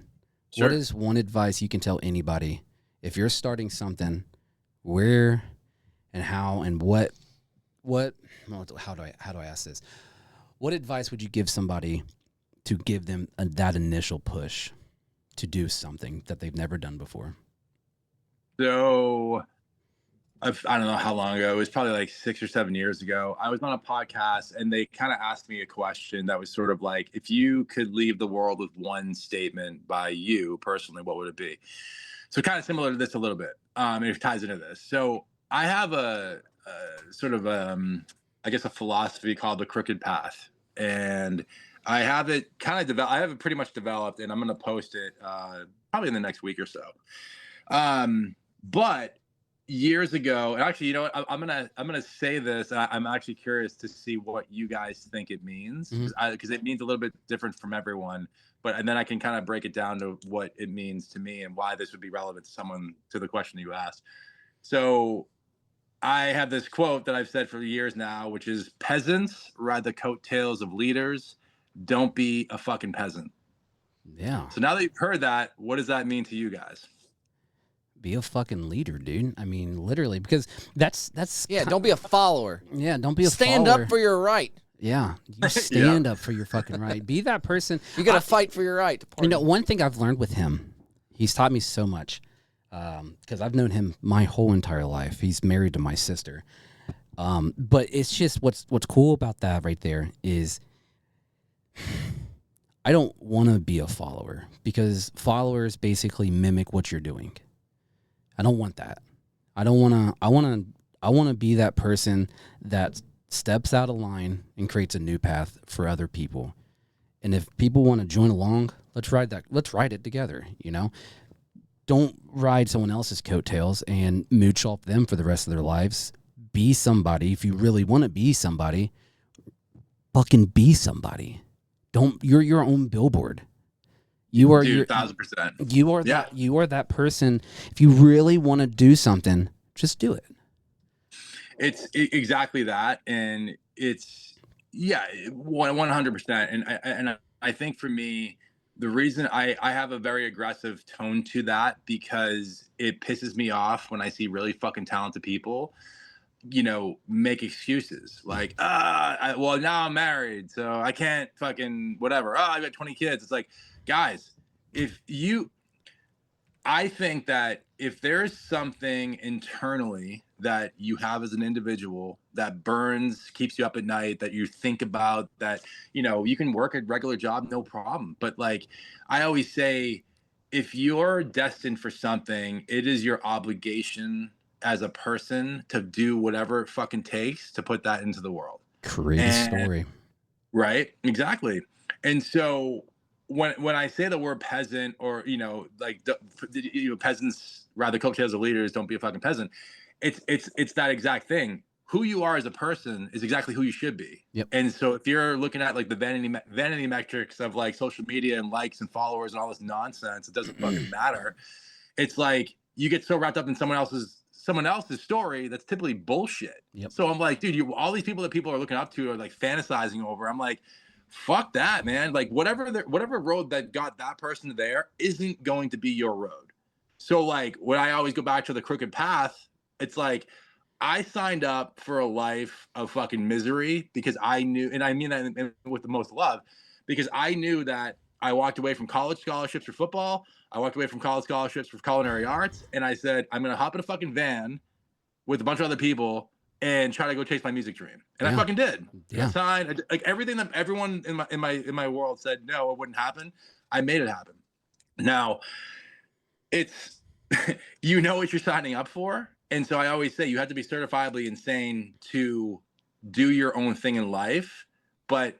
Sure. What is one advice you can tell anybody if you're starting something? Where and how and what? How do I ask this? What advice would you give somebody to give them that initial push? to do something that they've never done before? So I don't know how long ago. It was probably like 6 or 7 years ago. I was on a podcast and they kind of asked me a question that was sort of like, if you could leave the world with one statement by you personally, what would it be? So kind of similar to this a little bit. It ties into this. So I have a sort of, I guess, a philosophy called the crooked path. And I have it kind of developed. I have it pretty much developed, and I'm going to post it probably in the next week or so. But years ago, and actually, you know what? I'm gonna say this. I'm actually curious to see what you guys think it means, because it means a little bit different from everyone. And then I can kind of break it down to what it means to me and why this would be relevant to the question you asked. So I have this quote that I've said for years now, which is, peasants ride the coattails of leaders. Don't be a fucking peasant. Yeah. So now that you've heard that, what does that mean to you guys? Be a fucking leader, dude. I mean, literally, because that's don't be a follower. Yeah, don't be a stand follower. up for your right. Yeah, you stand up for your fucking right. Be that person. You got to fight for your right. You know, one thing I've learned with him, he's taught me so much, because I've known him my whole entire life. He's married to my sister, but it's just what's cool about that right there is, I don't want to be a follower, because followers basically mimic what you're doing. I don't want that. I want to be that person that steps out of line and creates a new path for other people. And if people want to join along, let's ride it together, you know? Don't ride someone else's coattails and mooch off them for the rest of their lives. Be somebody. If you really want to be somebody, fucking be somebody. You're your own billboard. You are 1,000%. You are that person. If you really want to do something, just do it. It's exactly that, and it's 100%. And I think for me, the reason I have a very aggressive tone to that, because it pisses me off when I see really fucking talented people, you know, make excuses like, well, now I'm married, so I can't fucking whatever. I got 20 kids. It's like, guys, I think that if there's something internally that you have as an individual that burns, keeps you up at night, that you think about, that, you know, you can work a regular job, no problem. But like I always say, if you're destined for something, it is your obligation as a person to do whatever it fucking takes to put that into the world. Create a story. Right? Exactly. And so when I say the word peasant, or, you know, like, you know, peasants rather coattails of leaders, don't be a fucking peasant. It's that exact thing. Who you are as a person is exactly who you should be. Yep. And so if you're looking at like the vanity metrics of like social media and likes and followers and all this nonsense, it doesn't fucking matter. It's like you get so wrapped up in someone else's story that's typically bullshit. Yep. So I'm like, dude, all these people that people are looking up to are like fantasizing over. I'm like, fuck that, man. Like whatever road that got that person there isn't going to be your road. So like when I always go back to the crooked path, it's like I signed up for a life of fucking misery because I knew, and I mean that with the most love, because I knew that I walked away from college scholarships for football. I walked away from college scholarships for culinary arts. And I said, I'm going to hop in a fucking van with a bunch of other people and try to go chase my music dream. And I fucking did. Yeah. I signed, like everything that everyone in my world said, no, it wouldn't happen. I made it happen. Now it's, you know what you're signing up for. And so I always say you have to be certifiably insane to do your own thing in life, but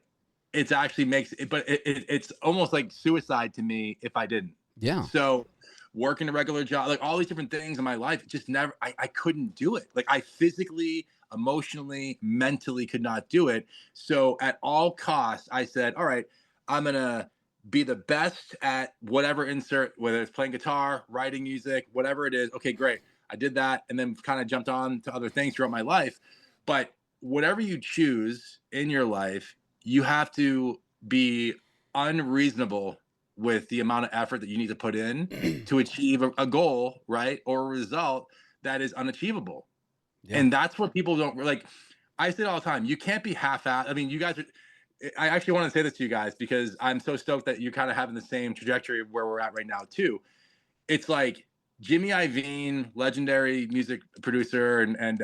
it's actually it's almost like suicide to me if I didn't. Yeah. So working a regular job, like all these different things in my life, just never, I couldn't do it. Like I physically, emotionally, mentally could not do it. So at all costs, I said, all right, I'm going to be the best at whatever insert, whether it's playing guitar, writing music, whatever it is. Okay, great. I did that and then kind of jumped on to other things throughout my life. But whatever you choose in your life, you have to be unreasonable with the amount of effort that you need to put in to achieve a goal, right? Or a result that is unachievable. Yeah. And that's what people don't like. I say it all the time. You can't be half-assed. I mean, you guys are, I actually want to say this to you guys because I'm so stoked that you're kind of having the same trajectory of where we're at right now too. It's like Jimmy Iovine, legendary music producer and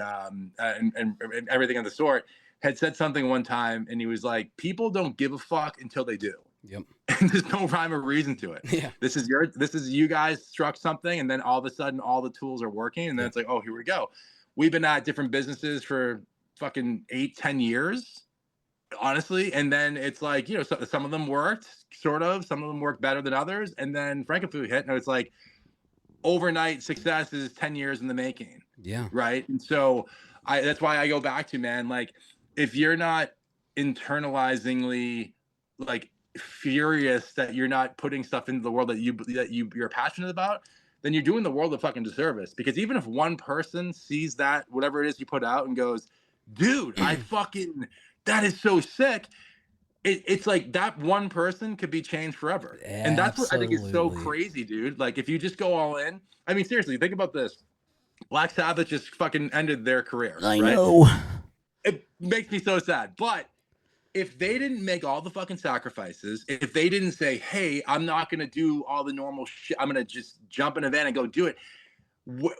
everything of the sort, had said something one time, and he was like, "People don't give a fuck until they do." Yep. And there's no rhyme or reason to it. Yeah. This is you guys struck something, and then all of a sudden all the tools are working, and then it's like, oh, here we go. We've been at different businesses for fucking 8-10 years, honestly, and then it's like, some of them worked, sort of, some of them worked better than others, and then FrankenFuel hit, and it's like overnight success is 10 years in the making. Yeah. Right. And so that's why I go back to, man, like, if you're not internalizingly like furious that you're not putting stuff into the world that you're passionate about, then you're doing the world a fucking disservice. Because even if one person sees that, whatever it is you put out, and goes, dude, that is so sick. It's like that one person could be changed forever. Absolutely. And that's what I think is so crazy, dude. Like, if you just go all in, I mean, seriously, think about this. Black Sabbath just fucking ended their career. I know. It makes me so sad. But if they didn't make all the fucking sacrifices, if they didn't say, hey, I'm not going to do all the normal shit, I'm going to just jump in a van and go do it,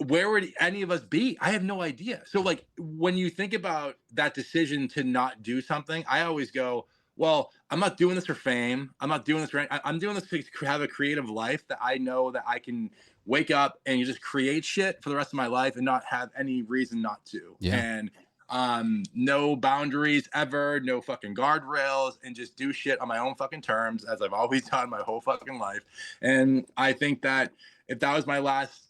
where would any of us be? I have no idea. So, like, when you think about that decision to not do something, I always go, well, I'm not doing this for fame. I'm not doing this I'm doing this to have a creative life that I know that I can wake up and you just create shit for the rest of my life and not have any reason not to. Yeah. And no boundaries ever, no fucking guardrails, and just do shit on my own fucking terms, as I've always done my whole fucking life. And I think that if that was my last,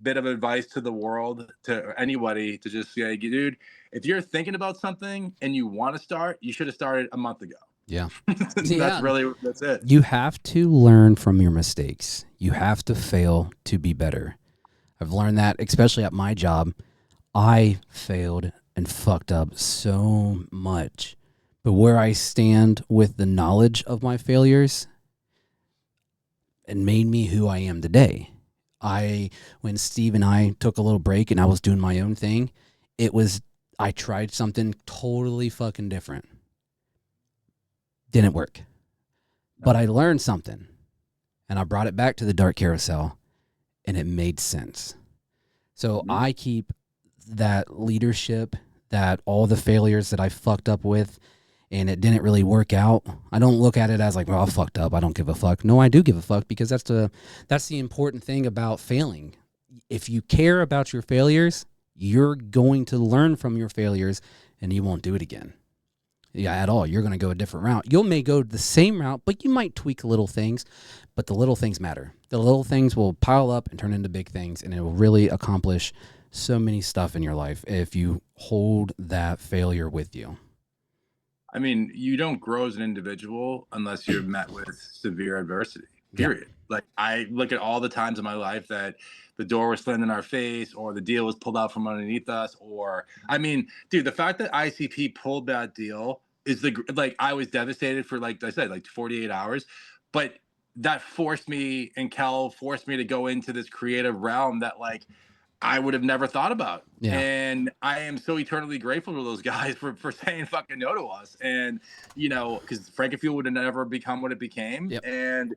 bit of advice to the world, to anybody, to just say, dude, if you're thinking about something and you want to start, you should have started a month ago. Yeah. That's it. You have to learn from your mistakes. You have to fail to be better. I've learned that, especially at my job. I failed and fucked up so much. But where I stand with the knowledge of my failures, it made me who I am today. When Steve and I took a little break and I was doing my own thing, I tried something totally fucking different. Didn't work. But I learned something, and I brought it back to the Dark Carousel, and it made sense. So I keep that leadership, that all the failures that I fucked up with, and it didn't really work out. I don't look at it as like, well, I fucked up, I don't give a fuck. No, I do give a fuck, because that's the important thing about failing. If you care about your failures, you're going to learn from your failures, and you won't do it again. Yeah, at all. You're going to go a different route. You may go the same route, but you might tweak little things, but the little things matter. The little things will pile up and turn into big things, and it will really accomplish so many stuff in your life if you hold that failure with you. I mean, you don't grow as an individual unless you're met with severe adversity, period. Yeah. Like, I look at all the times in my life that the door was slammed in our face, or the deal was pulled out from underneath us, or, I mean, dude, the fact that ICP pulled that deal is I was devastated for, like I said, like 48 hours, but that forced me, and Kel forced me to go into this creative realm that, like, I would have never thought about. Yeah. And I am so eternally grateful to those guys for saying fucking no to us. And, because FrankenFuel would have never become what it became. Yep. And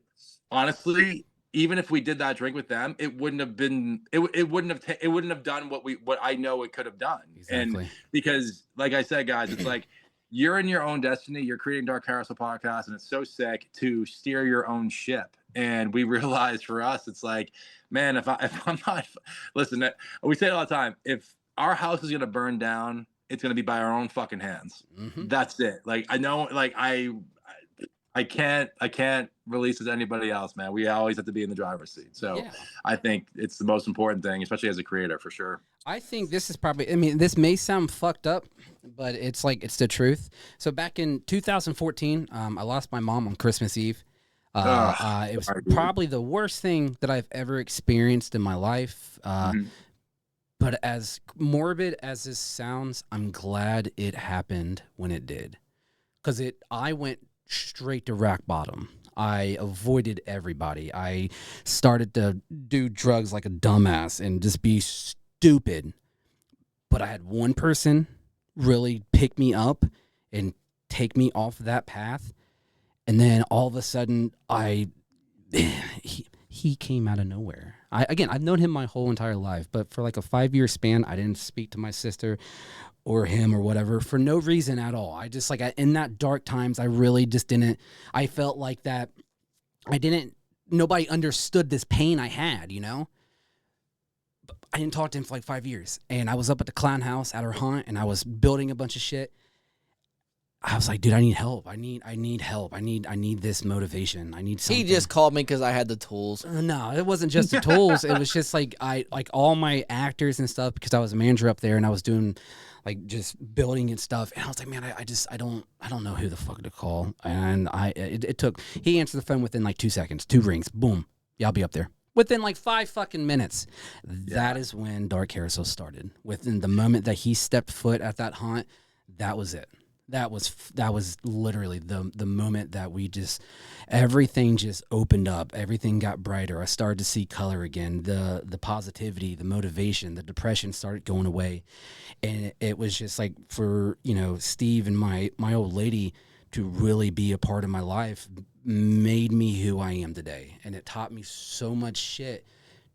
honestly, even if we did that drink with them, it wouldn't have been, it wouldn't have done what I know it could have done. Exactly. And because, like I said, guys, it's like, you're in your own destiny. You're creating Dark Carousel Podcast, and it's so sick to steer your own ship. And we realized for us, it's like, man, if I'm not, listen, we say it all the time. If our house is going to burn down, it's going to be by our own fucking hands. Mm-hmm. That's it. Like, I know, like, I can't release it to anybody else, man. We always have to be in the driver's seat. So yeah. I think it's the most important thing, especially as a creator, for sure. I think this is probably, I mean, this may sound fucked up, but it's the truth. So back in 2014, I lost my mom on Christmas Eve. It was probably the worst thing that I've ever experienced in my life. But as morbid as this sounds, I'm glad it happened when it did. Because I went straight to rock bottom. I avoided everybody. I started to do drugs like a dumbass and just be stupid. But I had one person really pick me up and take me off that path. And then all of a sudden, he came out of nowhere. I've known him my whole entire life, but for like a 5-year span, I didn't speak to my sister or him or whatever for no reason at all. I just in that dark times, I really just didn't. I felt like that nobody understood this pain I had, you know. But I didn't talk to him for like 5 years, and I was up at the clown house at our haunt, and I was building a bunch of shit. I was like, dude, I need help. I need help. I need this motivation. I need something. He just called me because I had the tools. No, it wasn't just the tools. It was just like all my actors and stuff, because I was a manager up there and I was doing like just building and stuff. And I was like, man, I don't know who the fuck to call. And he answered the phone within like 2 seconds, 2 rings, boom. Yeah, I'll be up there. Within like 5 fucking minutes. Yeah. That is when Dark Carousel started. Within the moment that he stepped foot at that haunt, that was it. That was literally the moment that everything just opened up. Everything got brighter. I started to see color again. The positivity, the motivation, the depression started going away. And it was just like for, Steve and my old lady to really be a part of my life made me who I am today. And it taught me so much shit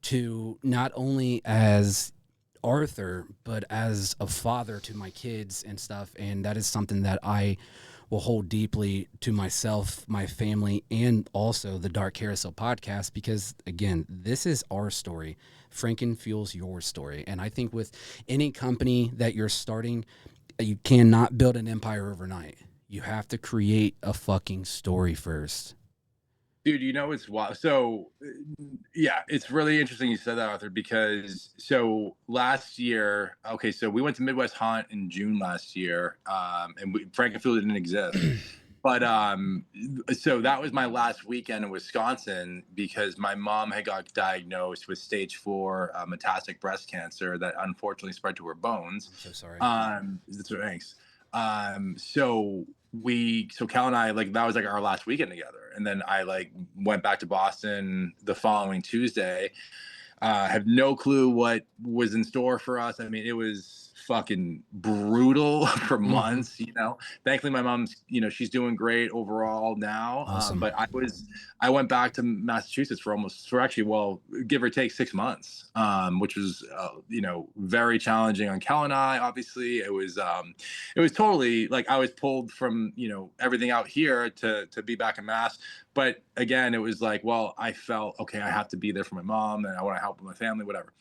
to not only as Arthur, but as a father to my kids and stuff. And that is something that I will hold deeply to myself, my family, and also the Dark Carousel podcast, because again, this is our story. FrankenFuel's your story. And I think with any company that you're starting, you cannot build an empire overnight. You have to create a fucking story first. Dude, it's wild. So, yeah, it's really interesting you said that, Arthur, because last year, so we went to Midwest Haunt in June last year, and FrankenFuel didn't exist. But so that was my last weekend in Wisconsin because my mom had got diagnosed with stage 4 metastatic breast cancer that unfortunately spread to her bones. I'm so sorry. Thanks. So Cal and I, that was our last weekend together. And then I went back to Boston the following Tuesday. Have no clue what was in store for us. I mean, it was fucking brutal for months, Thankfully my mom's, she's doing great overall now. Awesome. But I went back to Massachusetts for actually, give or take 6 months, which was, very challenging on Cal and I. Obviously it was totally I was pulled from, everything out here to be back in Mass. But again, it was I felt, okay, I have to be there for my mom and I want to help with my family, whatever.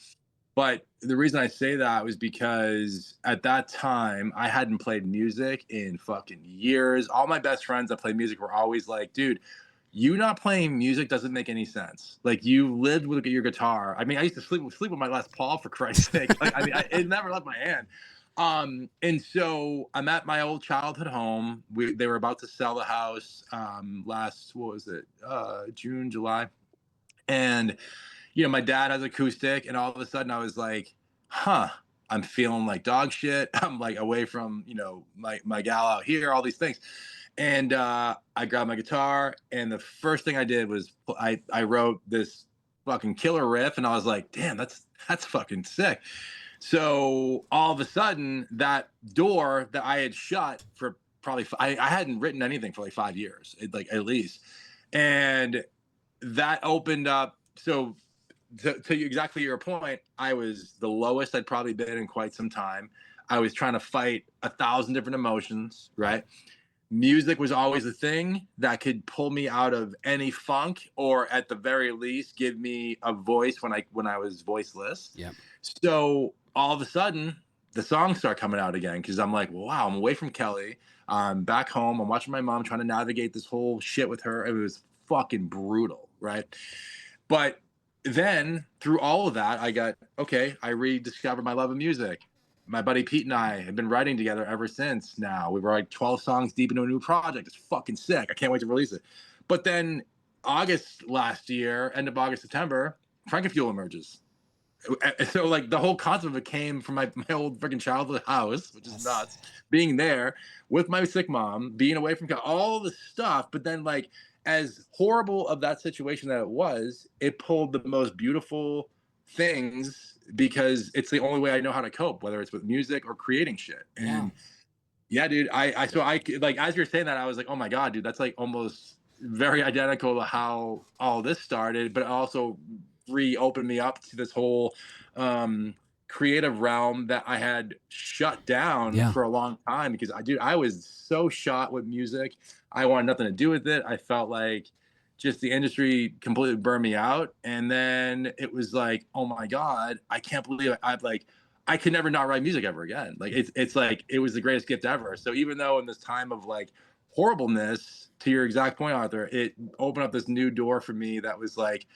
But the reason I say that was because at that time I hadn't played music in fucking years. All my best friends that play music were always like, dude, you not playing music doesn't make any sense. You lived with your guitar. I mean, I used to sleep with my Les Paul, for Christ's sake. It never left my hand. And so I'm at my old childhood home. They were about to sell the house last, June, July. And my dad has acoustic, and all of a sudden I was like, I'm feeling like dog shit. I'm away from, my gal out here, all these things. And I grabbed my guitar, and the first thing I did was I wrote this fucking killer riff, and I was like, damn, that's fucking sick. So all of a sudden that door that I had shut for probably, I hadn't written anything for 5 years, at least. And that opened up. So to exactly your point, I was the lowest I'd probably been in quite some time. I was trying to fight 1,000 different emotions, right? Music was always a thing that could pull me out of any funk, or at the very least give me a voice when I was voiceless. Yeah. So all of a sudden the songs start coming out again, because I'm like, wow, I'm away from Kelly. I'm back home. I'm watching my mom trying to navigate this whole shit with her. It was fucking brutal, right? But then through all of that, I rediscovered my love of music. My buddy Pete and I have been writing together ever since. Now we were 12 songs deep into a new project. It's fucking sick. I can't wait to release it. But then August last year, end of August, September, FrankenFuel emerges. So the whole concept of it came from my old freaking childhood house, which is nuts, being there with my sick mom, being away from all the stuff. But then as horrible of that situation that it was, it pulled the most beautiful things, because it's the only way I know how to cope, whether it's with music or creating shit. And Yeah, dude. So I like, as you're saying that, I was like, oh my God, dude, that's like almost very identical to how all this started, but it also reopened me up to this whole creative realm that I had shut down for a long time because I was so shot with music. I wanted nothing to do with it. I felt like just the industry completely burned me out. And then it was like, oh my God, I can't believe I could never not write music ever again. Like it's like it was the greatest gift ever. So even though in this time of like horribleness, to your exact point, Arthur, it opened up this new door for me that was like,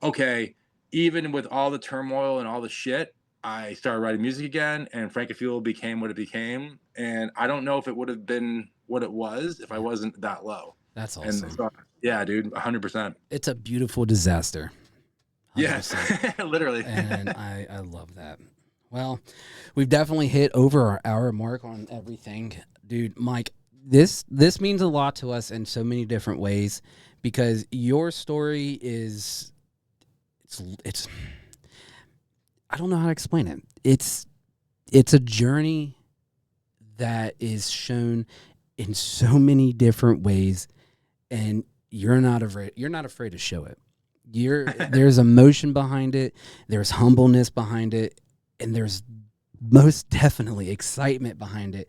okay, even with all the turmoil and all the shit, I started writing music again, and FrankenFuel became what it became. And I don't know if it would have been what it was if I wasn't that low. That's awesome. And so, yeah, dude, 100%. It's a beautiful disaster. 100%. Yes, literally. And I love that. Well, we've definitely hit over our hour mark on everything. Dude, Mike, this means a lot to us in so many different ways because your story is it's I don't know how to explain it. It's a journey that is shown in so many different ways, and you're not afraid to show it. There's emotion behind it, there's humbleness behind it, and there's most definitely excitement behind it.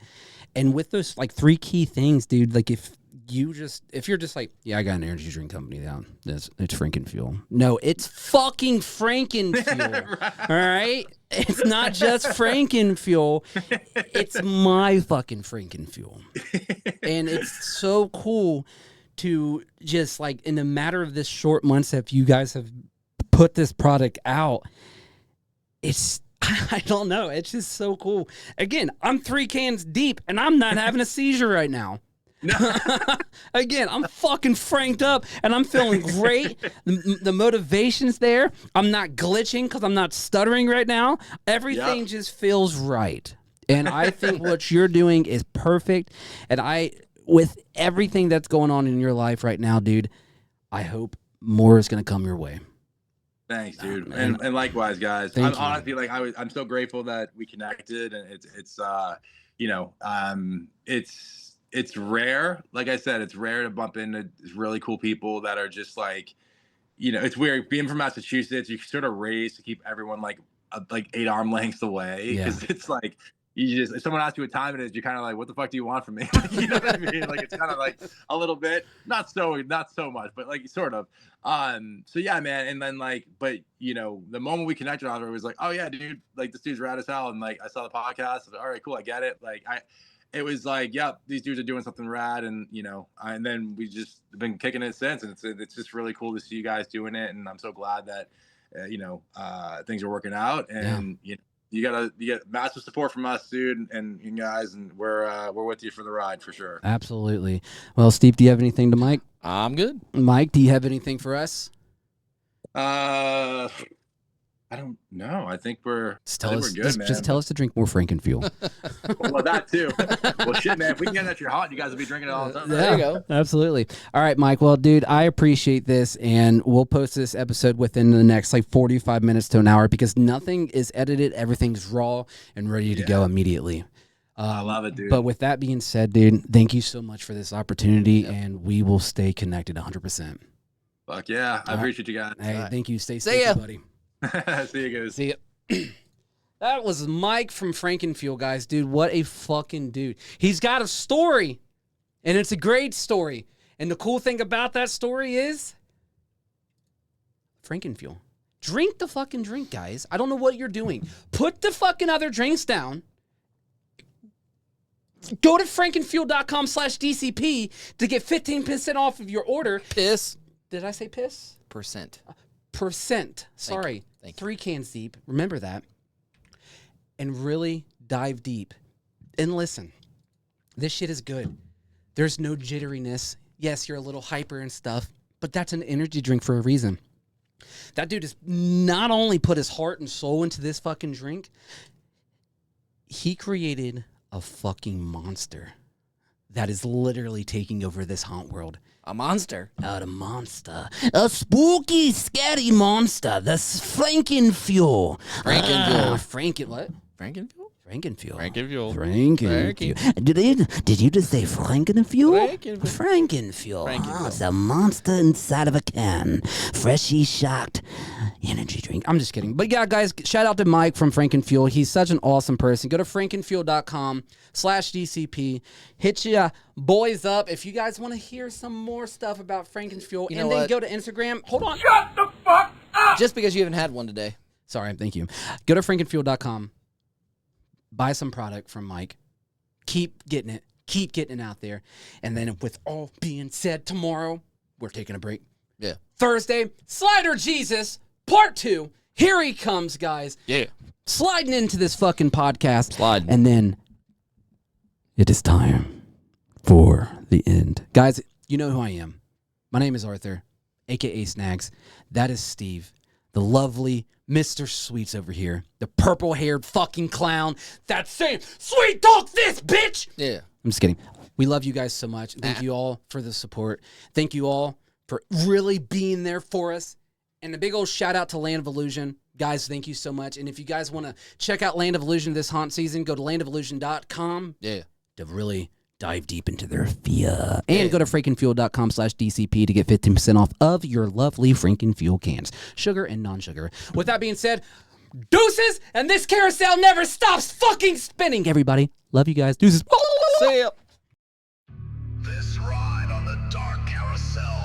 And with those like three key things, dude, like if you're just like, yeah, I got an energy drink company down. It's FrankenFuel. No, it's fucking FrankenFuel. Right. All right? It's not just FrankenFuel. It's my fucking FrankenFuel. And it's so cool to just like in a matter of this short months that you guys have put this product out, I don't know. It's just so cool. Again, I'm 3 cans deep and I'm not having a seizure right now. Again, I'm fucking franked up and I'm feeling great. The motivation's there. I'm not glitching because I'm not stuttering right now. Everything just feels right. And I think what you're doing is perfect. And with everything that's going on in your life right now, dude, I hope more is going to come your way. Thanks, dude. And likewise, guys. I'm honestly like I'm so grateful that we connected, and it's rare. Like I said, it's rare to bump into really cool people that are just like, it's weird being from Massachusetts. You sort of raised to keep everyone like 8 arm lengths away because it's like if someone asks you what time it is, you're kind of like, what the fuck do you want from me? You know what I mean? Like it's kind of like a little bit, not so much, but like sort of. So yeah, man. And then but the moment we connected on it was like, oh yeah, dude, like this dude's rad as hell. And like I saw the podcast. All right, cool, I get it. Like it was like, yeah, these dudes are doing something rad, and and then we just been kicking it since, and it's just really cool to see you guys doing it, and I'm so glad that things are working out, and you get massive support from us, dude, and you guys, and we're with you for the ride for sure. Absolutely. Well, Steve, do you have anything to Mike? I'm good. Mike, do you have anything for us? I don't know. I think we're good, man. Just tell us to drink more FrankenFuel. Well, that too. Well, shit, man. If we can get that you're hot, you guys will be drinking it all the time. There you go. Absolutely. All right, Mike. Well, dude, I appreciate this, and we'll post this episode within the next 45 minutes to an hour because nothing is edited. Everything's raw and ready to go immediately. I love it, dude. But with that being said, dude, thank you so much for this opportunity, and we will stay connected 100%. Fuck yeah. I appreciate you guys. Hey, thank you. Stay safe, buddy. See you guys. See ya. That was Mike from FrankenFuel, guys. Dude, what a fucking dude. He's got a story, and it's a great story. And the cool thing about that story is FrankenFuel. Drink the fucking drink, guys. I don't know what you're doing. Put the fucking other drinks down. Go to frankenfuel.com/DCP to get 15% off of your order. Piss. Did I say piss? Percent. Sorry. Thank you. 3 cans deep. Remember that. And really dive deep. And listen, this shit is good. There's no jitteriness. Yes, you're a little hyper and stuff, but that's an energy drink for a reason. That dude has not only put his heart and soul into this fucking drink, he created a fucking monster that is literally taking over this haunt world. A monster. A monster. A spooky, scary monster. The FrankenFuel. FrankenFuel. What? FrankenFuel? FrankenFuel. FrankenFuel. FrankenFuel. Did you just say FrankenFuel? FrankenFuel. FrankenFuel. Oh, it's a monster inside of a can. Freshly shocked energy drink. I'm just kidding. But yeah, guys, shout out to Mike from FrankenFuel. He's such an awesome person. Go to frankenfuel.com/DCP. Hit ya boys up if you guys want to hear some more stuff about FrankenFuel. You know and then what? go to Instagram. Hold on. Just because you haven't had one today. Sorry, thank you. Go to frankenfuel.com. Buy some product from Mike. Keep getting it. Keep getting it out there. And then with all being said, tomorrow, we're taking a break. Yeah. Thursday, Slider Jesus, part 2. Here he comes, guys. Yeah. Sliding into this fucking podcast. Sliding. And then it is time for the end. Guys, you know who I am. My name is Arthur, a.k.a. Snags. That is Steve, the lovely Mr. Sweets over here, the purple-haired fucking clown that's saying, "Sweet talk this, bitch!" Yeah. I'm just kidding. We love you guys so much. Thank you all for the support. Thank you all for really being there for us. And a big old shout out to Land of Illusion. Guys, thank you so much. And if you guys want to check out Land of Illusion this haunt season, go to landofillusion.com Yeah. to really dive deep into their fear. And go to frankenfuel.com/DCP to get 15% off of your lovely FrankenFuel cans. Sugar and non-sugar. With that being said, deuces, and this carousel never stops fucking spinning, everybody. Love you guys. Deuces. See ya. This ride on the Dark Carousel